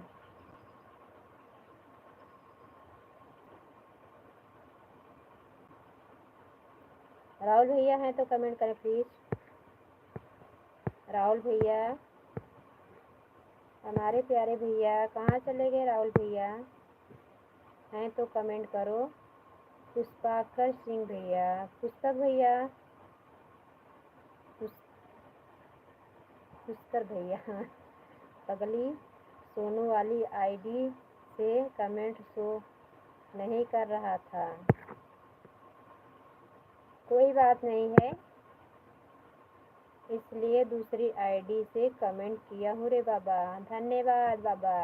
राहुल भैया हैं तो कमेंट करें प्लीज। राहुल भैया, हमारे प्यारे भैया कहाँ चले गए? राहुल भैया हैं तो कमेंट करो। पुष्पाकर सिंह भैया, पुष्पक भैया, पुष्कर भैया, पगली सोनू वाली आईडी से कमेंट शो नहीं कर रहा था। कोई बात नहीं है, इसलिए दूसरी आईडी से कमेंट किया हूँ रे बाबा। धन्यवाद बाबा,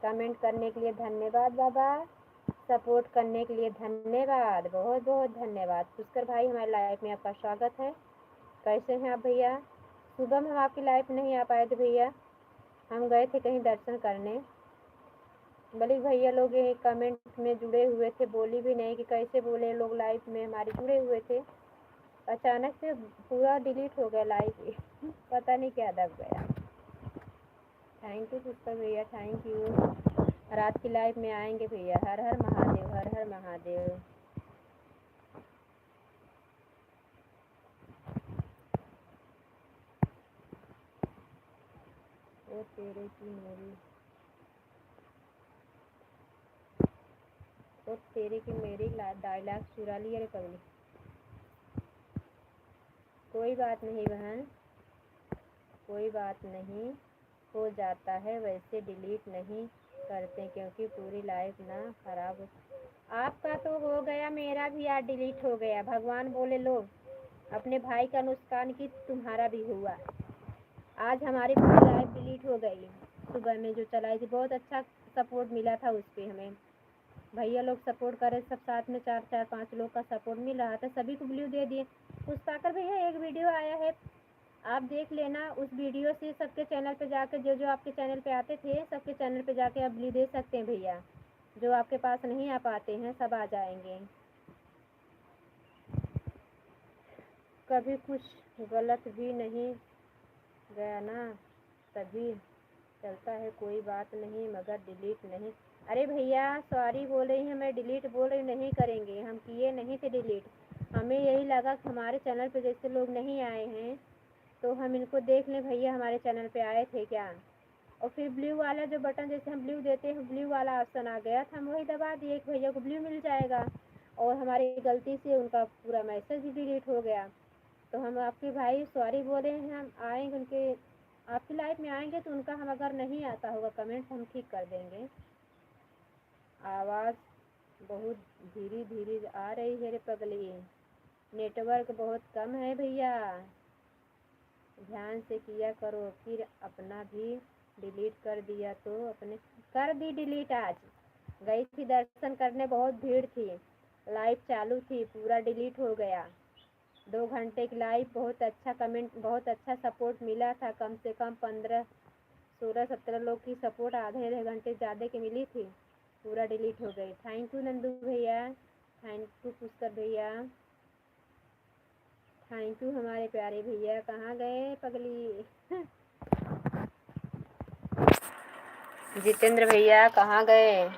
कमेंट करने के लिए धन्यवाद बाबा, सपोर्ट करने के लिए धन्यवाद, बहुत बहुत धन्यवाद। पुष्कर भाई, हमारे लाइफ में आपका स्वागत है। कैसे हैं आप भैया? सुबह में हम आपकी लाइफ नहीं आ पाए थे भैया, हम गए थे कहीं दर्शन करने। बल्कि भैया लोग ये कमेंट में जुड़े हुए थे, बोली भी नहीं कि कैसे बोले लोग, लाइफ में हमारे जुड़े हुए थे। अचानक से पूरा डिलीट हो गया लाइव पता नहीं क्या दब गया। थैंक यू पुष्कर भैया, थैंक यू। रात की लाइव में आएंगे भैया। हर हर महादेव, हर हर महादेव। ओ तेरे की मेरी, ओ तेरे की मेरी डायलॉग चुरा लिया रे पगली। कोई बात नहीं बहन, कोई बात नहीं, हो जाता है, वैसे डिलीट नहीं करते क्योंकि पूरी लाइफ ना खराब हो। आपका तो हो गया, मेरा भी आज डिलीट हो गया। भगवान बोले लो अपने भाई का नुकसान की, तुम्हारा भी हुआ। आज हमारी पूरी लाइफ डिलीट हो गई। सुबह में जो चलाई थी बहुत अच्छा सपोर्ट मिला था उस पर हमें, भैया लोग सपोर्ट करे, सब साथ में 4-4-5 लोग का सपोर्ट मिल रहा था, सभी को ब्लू दे दिए। पुष्पाकर भैया एक वीडियो आया है, आप देख लेना। उस वीडियो से सबके चैनल पे जाकर, जो जो आपके चैनल पे आते थे सबके चैनल पे जाके आप ब्लू दे सकते हैं भैया। जो आपके पास नहीं आ पाते हैं सब आ जाएंगे। कभी कुछ गलत भी नहीं गया ना, तभी चलता है, कोई बात नहीं, मगर डिलीट नहीं। अरे भैया सॉरी बोल रही हैं, मैं डिलीट बोल रही, नहीं करेंगे, हम किए नहीं थे डिलीट। हमें यही लगा कि हमारे चैनल पे जैसे लोग नहीं आए हैं तो हम इनको देख लें, भैया हमारे चैनल पे आए थे क्या। और फिर ब्लू वाला जो बटन, जैसे हम ब्लू देते हैं, ब्लू वाला ऑप्शन आ गया था, हम वही दबा दिए कि भैया को ब्लू मिल जाएगा। और हमारी गलती से उनका पूरा मैसेज भी डिलीट हो गया। तो हम आपके भाई सॉरी बोले हैं, हम आएंगे उनके, आपकी लाइफ में आएंगे तो उनका हम अगर नहीं आता होगा कमेंट हम ठीक कर देंगे। आवाज़ बहुत धीरे धीरे आ रही है रे पगली, नेटवर्क बहुत कम है भैया, ध्यान से किया करो। फिर अपना भी डिलीट कर दिया तो अपने कर दी डिलीट। आज गई थी दर्शन करने, बहुत भीड़ थी, लाइव चालू थी, पूरा डिलीट हो गया। 2 घंटे की लाइव, बहुत अच्छा कमेंट, बहुत अच्छा सपोर्ट मिला था। कम से कम 15-16-17 लोग की सपोर्ट आधे घंटे ज़्यादा की मिली थी, पूरा डिलीट हो गई। थैंक यू नंदू भैया, थैंक यू पुष्कर भैया, थैंक यू हमारे प्यारे भैया। कहाँ गए पगली जितेंद्र भैया कहाँ गए?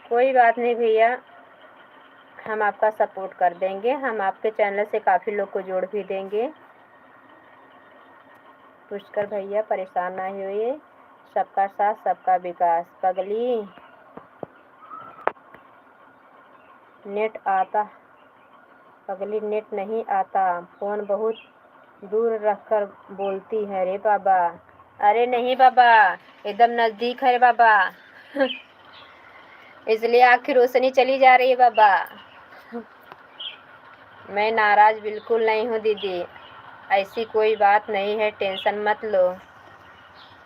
कोई बात नहीं भैया, हम आपका सपोर्ट कर देंगे, हम आपके चैनल से काफ़ी लोग को जोड़ भी देंगे। पुष्कर भैया परेशान ना होइए, सबका साथ सबका विकास। पगली नेट आता, पगली नेट नहीं आता, फ़ोन बहुत दूर रखकर बोलती है रे बाबा। अरे नहीं बाबा, एकदम नज़दीक है बाबा इसलिए आँख की रोशनी चली जा रही है बाबा। मैं नाराज़ बिल्कुल नहीं हूँ दीदी, ऐसी कोई बात नहीं है, टेंशन मत लो।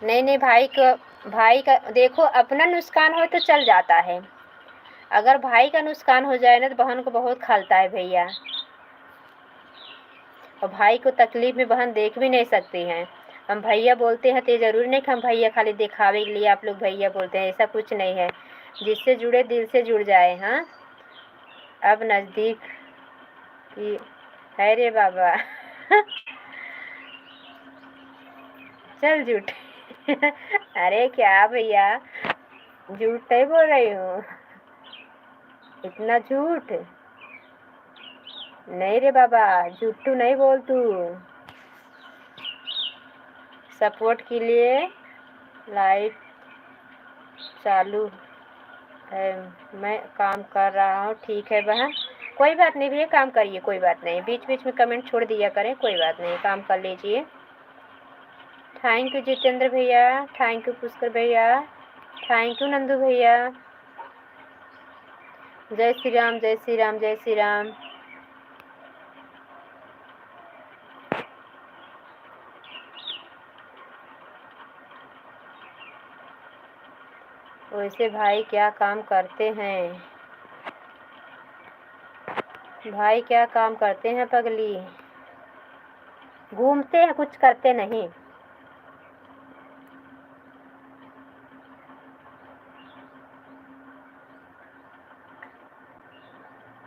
नहीं नहीं भाई को, भाई का देखो, अपना नुकसान हो तो चल जाता है, अगर भाई का नुकसान हो जाए ना तो बहन को बहुत खलता है भैया। और भाई को तकलीफ में बहन देख भी नहीं सकती हैं। हम भैया बोलते हैं तो ये ज़रूरी नहीं कि हम भैया खाली दिखावे के लिए आप लोग भैया बोलते हैं, ऐसा कुछ नहीं है। जिससे जुड़े दिल से जुड़ जाए। हाँ, अब नज़दीक की है रे बाबा। चल झूठ। अरे क्या भैया, झूठ नहीं बोल रही हूँ, इतना झूठ नहीं रे बाबा, झूठू नहीं बोल तू। सपोर्ट के लिए लाइट चालू है, मैं काम कर रहा हूँ। ठीक है बहन, कोई बात नहीं भैया, काम करिए, कोई बात नहीं, बीच बीच में कमेंट छोड़ दिया करें, कोई बात नहीं, काम कर लीजिए। थैंक यू जितेंद्र भैया, थैंक यू पुष्कर भैया, थैंक यू नंदू भैया। जय श्री राम, जय श्री राम, जय श्री राम। वैसे भाई क्या काम करते हैं? भाई क्या काम करते हैं पगली? घूमते हैं, कुछ करते नहीं।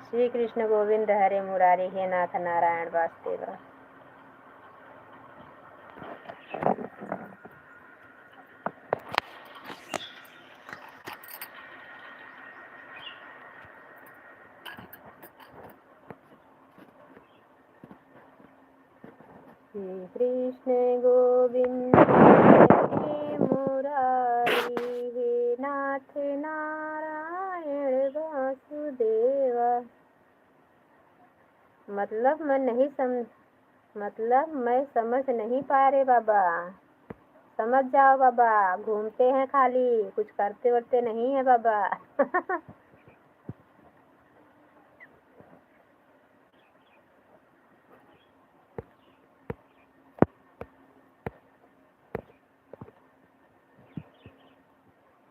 श्री कृष्ण गोविंद हरे मुरारी, हे नाथ नारायण वासुदेव। श्री कृष्ण गोविंद हरे मुरारी, हे नाथ नारायण वासुदेव। मतलब मैं समझ नहीं पा रहे बाबा, समझ जाओ बाबा। घूमते हैं खाली, कुछ करते वरते नहीं है बाबा।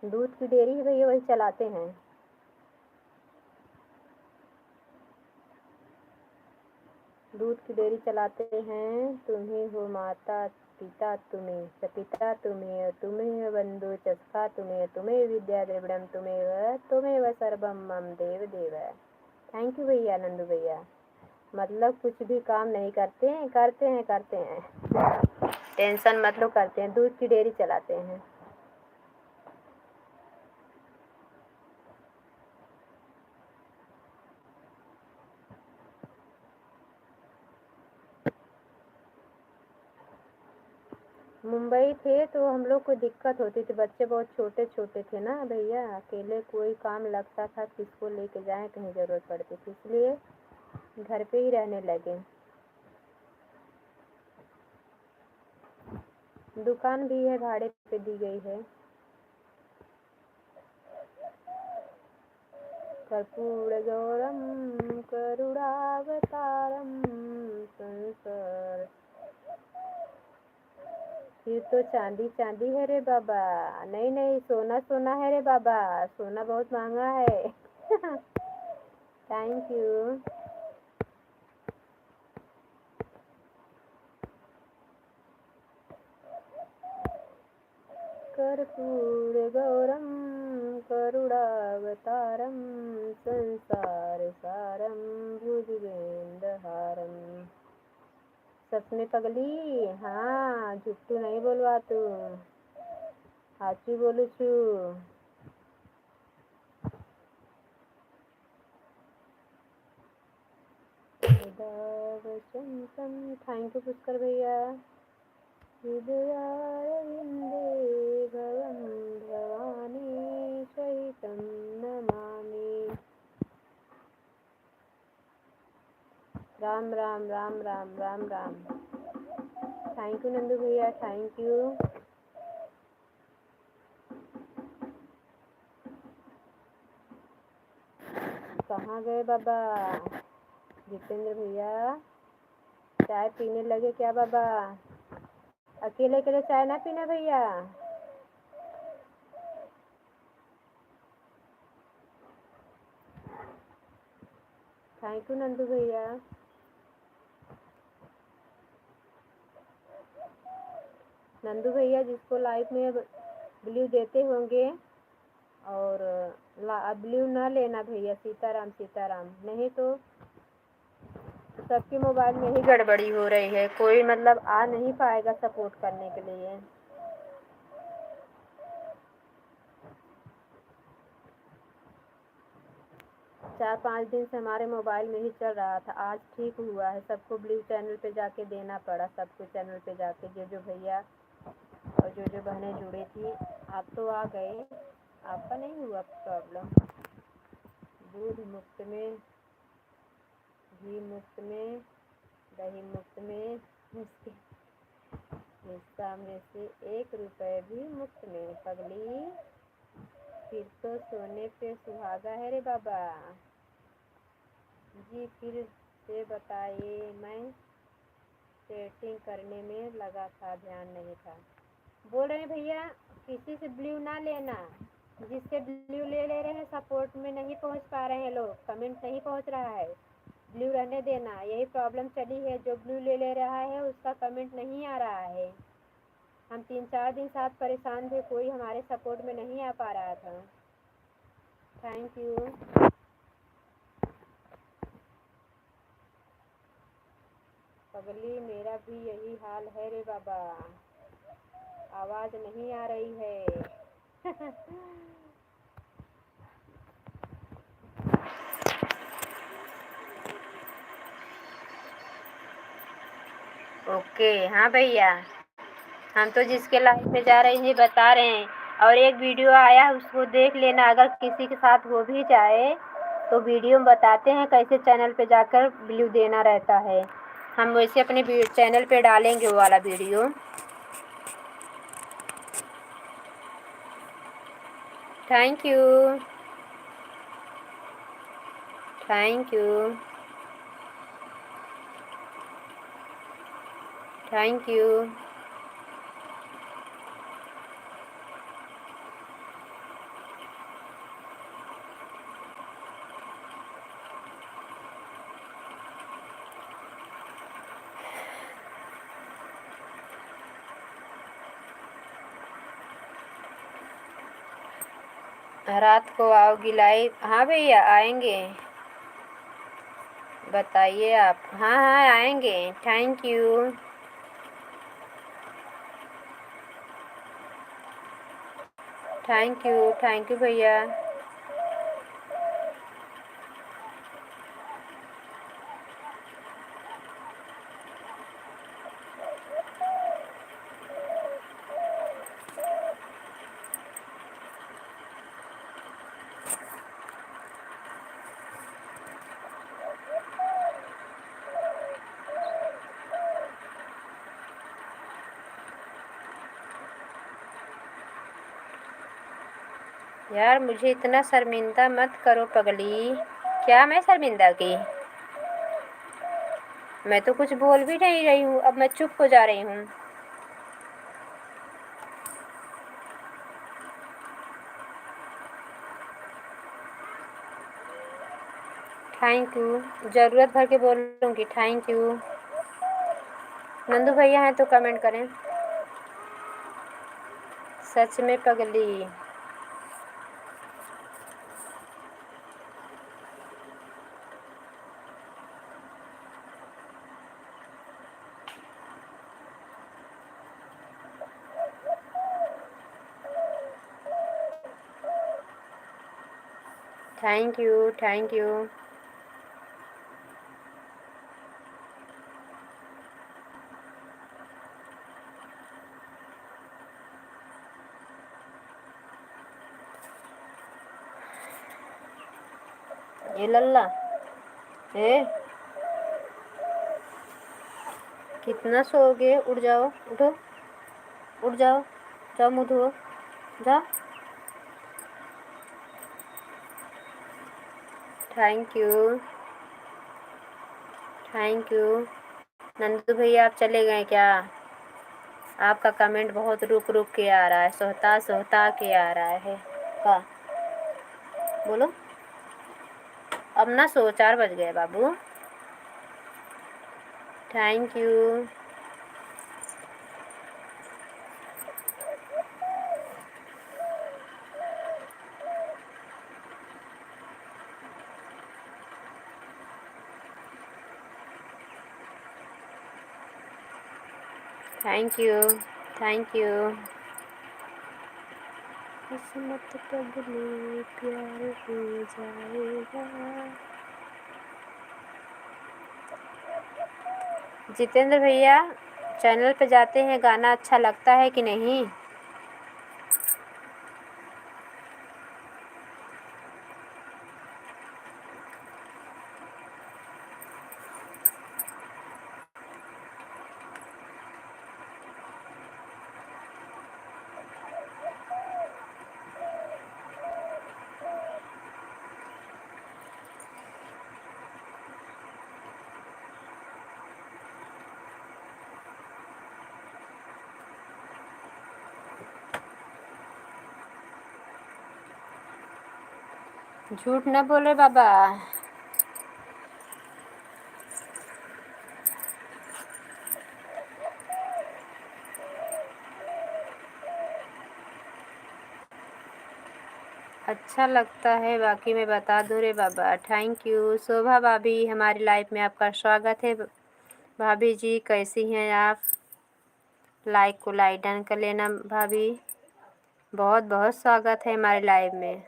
दूध की डेयरी है भैया, वही चलाते हैं। दूध की डेयरी चलाते हैं। तुम्ही हो माता पिता तुम्हें, सपिता तुम्हें, तुम्हें बंधु चस्का तुम्हें, तुम्हें विद्या द्रविड़म तुम्हें सर्वम मम देव देव। थैंक यू भैया, नंदू भैया। मतलब कुछ भी काम नहीं करते हैं, करते हैं। टेंशन मत लो, करते हैं, दूध की डेयरी चलाते हैं। मुंबई थे तो हम लोग को दिक्कत होती थी, बच्चे बहुत छोटे छोटे थे ना भैया, अकेले कोई काम लगता था, किसको लेके जाएं, कहीं ज़रूरत पड़ती थी, इसलिए घर पे ही रहने लगे। दुकान भी है, भाड़े पे दी गई है। कर्पूर गौरम करुणावतारम संसार। फिर तो चांदी चांदी है रे बाबा। नहीं नहीं, सोना सोना है रे बाबा, सोना बहुत महंगा है। Thank you. कर्पूर गौरम करुणावतारम संसार सारम भुजगेंद्रहारम। सच में पगली, हाँ झूठू नहीं बोलवा तू, हाची बोलू छू। थैंक यू पुष्कर भैया। हृदयारविंदे भवं भवानी सहितं नमामि। राम राम राम राम राम राम। थैंक यू नंदू भैया, थैंक यू। कहाँ गए बाबा? जितेंद्र भैया चाय पीने लगे क्या बाबा? अकेले अकेले चाय ना पीना भैया। थैंक यू नंदू भैया। नंदू भैया जिसको लाइफ में ब्लू देते होंगे और ब्लू ना लेना भैया, सीताराम सीताराम, नहीं तो सबके मोबाइल में ही गड़बड़ी हो रही है, कोई मतलब आ नहीं पाएगा सपोर्ट करने के लिए। चार 5 दिन से हमारे मोबाइल में ही चल रहा था, आज ठीक हुआ है। सबको ब्लू चैनल पे जाके देना पड़ा, सबको चैनल पे जाके जो भैया और जो बहनें जुड़ी थी। आप तो आ गए, आपका नहीं हुआ प्रॉब्लम। दूध मुफ्त में, घी मुफ्त में, दही मुफ्त में, हिस्सा में से 1 रुपये भी मुफ्त में। पगली फिर तो सोने पे सुहागा है रे बाबा जी। फिर से बताइए, मैं सेटिंग करने में लगा था, ध्यान नहीं था। बोल रहे हैं भैया किसी से ब्लू ना लेना, जिससे ब्लू ले रहे हैं सपोर्ट में नहीं पहुंच पा रहे हैं लोग, कमेंट नहीं पहुंच रहा है, ब्लू रहने देना। यही प्रॉब्लम चली है, जो ब्लू ले रहा है उसका कमेंट नहीं आ रहा है। हम 3-4 दिन साथ परेशान थे, कोई हमारे सपोर्ट में नहीं आ पा रहा था। Thank you. पगली मेरा भी यही हाल है रे बाबा, आवाज़ नहीं आ रही है। ओके हाँ भैया, हम तो जिसके लाइफ में जा रहे हैं बता रहे हैं। और एक वीडियो आया है उसको देख लेना, अगर किसी के साथ हो भी जाए तो वीडियो में बताते हैं कैसे चैनल पे जाकर ब्लू देना रहता है। हम वैसे अपने चैनल पे डालेंगे वो वाला video. Thank you, thank you, thank you. रात को आओगी लाइव? हाँ भैया आएंगे, बताइए आप। हाँ हाँ आएंगे। थैंक यू, थैंक यू भैया। यार मुझे इतना शर्मिंदा मत करो पगली। क्या मैं शर्मिंदा की? मैं तो कुछ बोल भी नहीं रही हूँ, अब मैं चुप हो जा रही हूँ। थैंक यू, ज़रूरत भर के बोलूँगी। Thank you. नंदू भैया हैं तो कमेंट करें। सच में पगली। Thank you, thank you. ये लल्ला ए, कितना सोओगे? उठ जाओ, उठो, उठ जाओ, जाओ मुँह धो, जाओ। Thank you, thank you. Nandu भैया आप चले गए क्या? आपका कमेंट बहुत रुक रुक के आ रहा है, सोहता सोहता के आ रहा है। का बोलो, अब ना सो, 4 बज गए बाबू। Thank you. Thank you, thank you. किस्मत बदले प्यार हो जाएगा। जितेंद्र भैया चैनल पे जाते हैं, गाना अच्छा लगता है कि नहीं? झूठ न बोले बाबा। अच्छा लगता है, बाकी मैं बता दूँ रे बाबा। Thank you. शोभा भाभी हमारी लाइफ में आपका स्वागत है। भाभी जी कैसी हैं आप? लाइक को लाइक डन कर लेना भाभी। बहुत बहुत स्वागत है हमारी लाइफ में।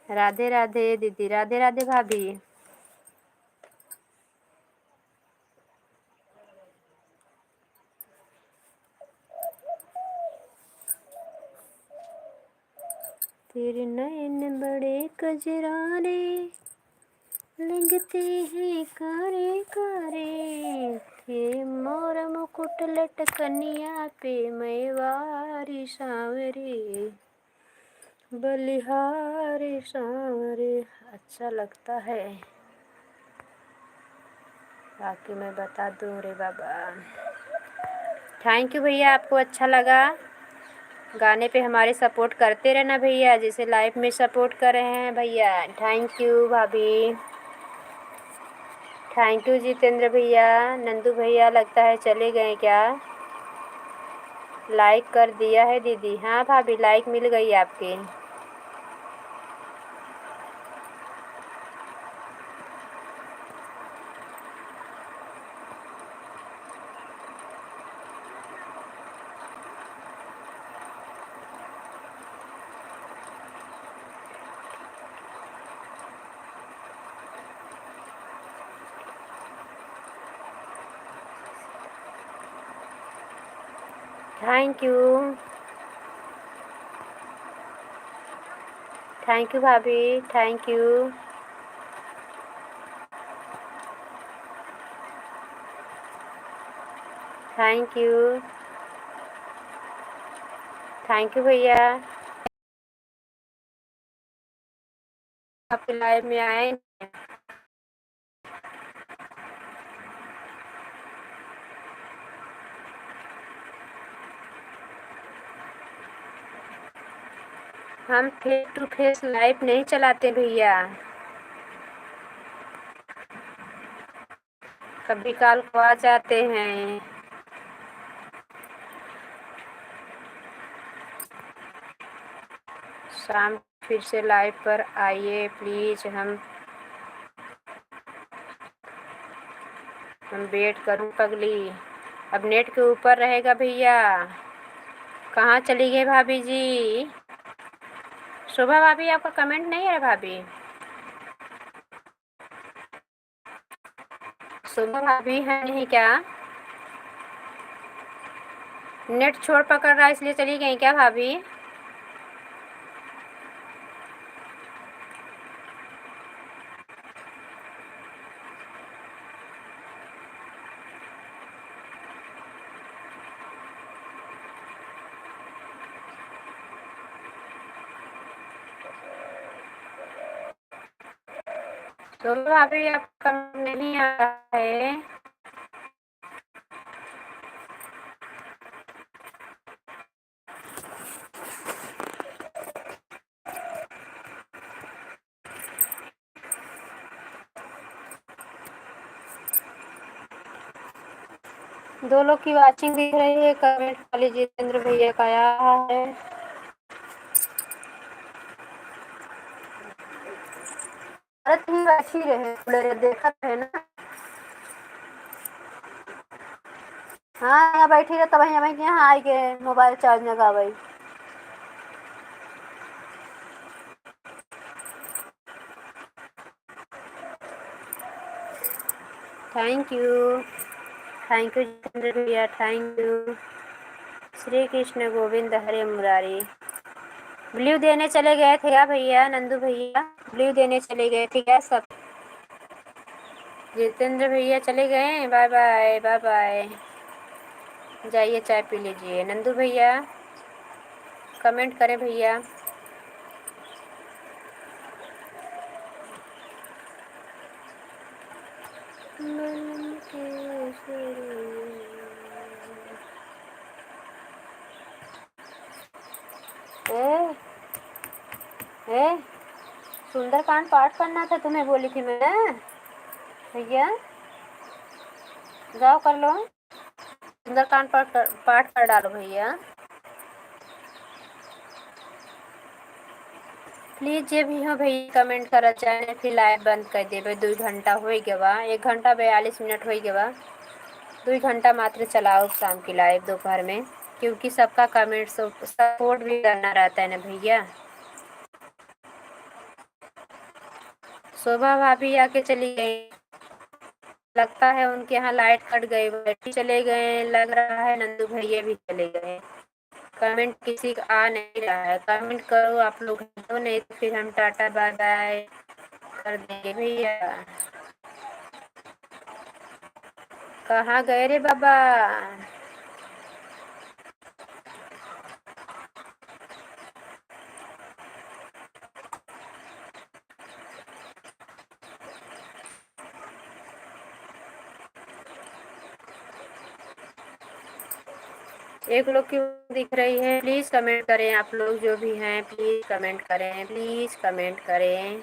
राधे राधे दीदी, राधे राधे भाभी। तेरे नैन बड़े कजरारे लगते हैं कारे कारे, थे मोर मुकुट लटकनिया पे मैवारी सांवरे, बलिहारी सांवरे। अच्छा लगता है, बाकी मैं बता दूँ रे बाबा। थैंक यू भैया, आपको अच्छा लगा। गाने पे हमारे सपोर्ट करते रहना भैया, जैसे लाइफ में सपोर्ट कर रहे हैं भैया। थैंक यू भाभी। थैंक यू जितेंद्र भैया। नंदू भैया लगता है चले गए क्या? लाइक कर दिया है दीदी। हाँ भाभी, लाइक मिल गई आपके। थैंक यू, थैंक यू भाभी, thank you. Thank you, thank you भैया। आपके लाइव में आए। हम फेस टू फेस लाइव नहीं चलाते भैया, कभी कॉल को आ जाते हैं। शाम फिर से लाइव पर आइए प्लीज़। हम वेट करूं पगली। अब नेट के ऊपर रहेगा भैया। कहाँ चली गई भाभी जी? शोभा भाभी आपका कमेंट नहीं है भाभी? शोभा भाभी है नहीं क्या? नेट छोड़ पकड़ रहा है इसलिए चली गई क्या भाभी? शोभा भाभी आपका नहीं आ रहा है। दो लोग की वाचिंग दिख रही है। कमेंट वाले जितेंद्र भैया का आया है। अरे तुम बैठी रहे थोड़े देखा है ना। हाँ यहाँ बैठी रहे तब हमें यहाँ आई के मोबाइल चार्ज में गावई। थैंक यू जितेंद्र भैया, thank you. Shri Krishna Govind Hare Murari. Blue देने चले गए थे क्या भैया? नंदू भैया ब्लू देने चले गए थे क्या सब? जितेंद्र भैया चले गए। Bye bye bye bye. जाइए चाय पी लीजिए। नंदू भैया कमेंट करें भैया। ए, ए, सुंदरकांड पाठ करना था तुम्हें, बोली थी मैं भैया। जाओ कर लो सुंदरकांड पाठ कर डालो भैया प्लीज। जे भी हो भैया कमेंट कर चाहे फिर लाइव बंद कर देवे। 2 घंटा हो गवा, 1 घंटा 42 मिनट हो गवा। 2 घंटा मात्र चलाओ शाम की लाइव दोपहर में, क्योंकि सबका कमेंट सपोर्ट भी करना रहता है ना भैया। शोभा भाभी आके चली गई, लगता है उनके यहाँ लाइट कट गई, बैठी चले गए। लग रहा है नंदू भैया भी चले गए। कमेंट किसी का आ नहीं रहा है। कमेंट करो आप लोग, तो नहीं तो फिर हम टाटा बाय बाय कर देंगे भैया। कहाँ गए रे बाबा? एक लोग की दिख रही है। प्लीज कमेंट करें आप लोग जो भी हैं, प्लीज कमेंट करें, प्लीज कमेंट करें।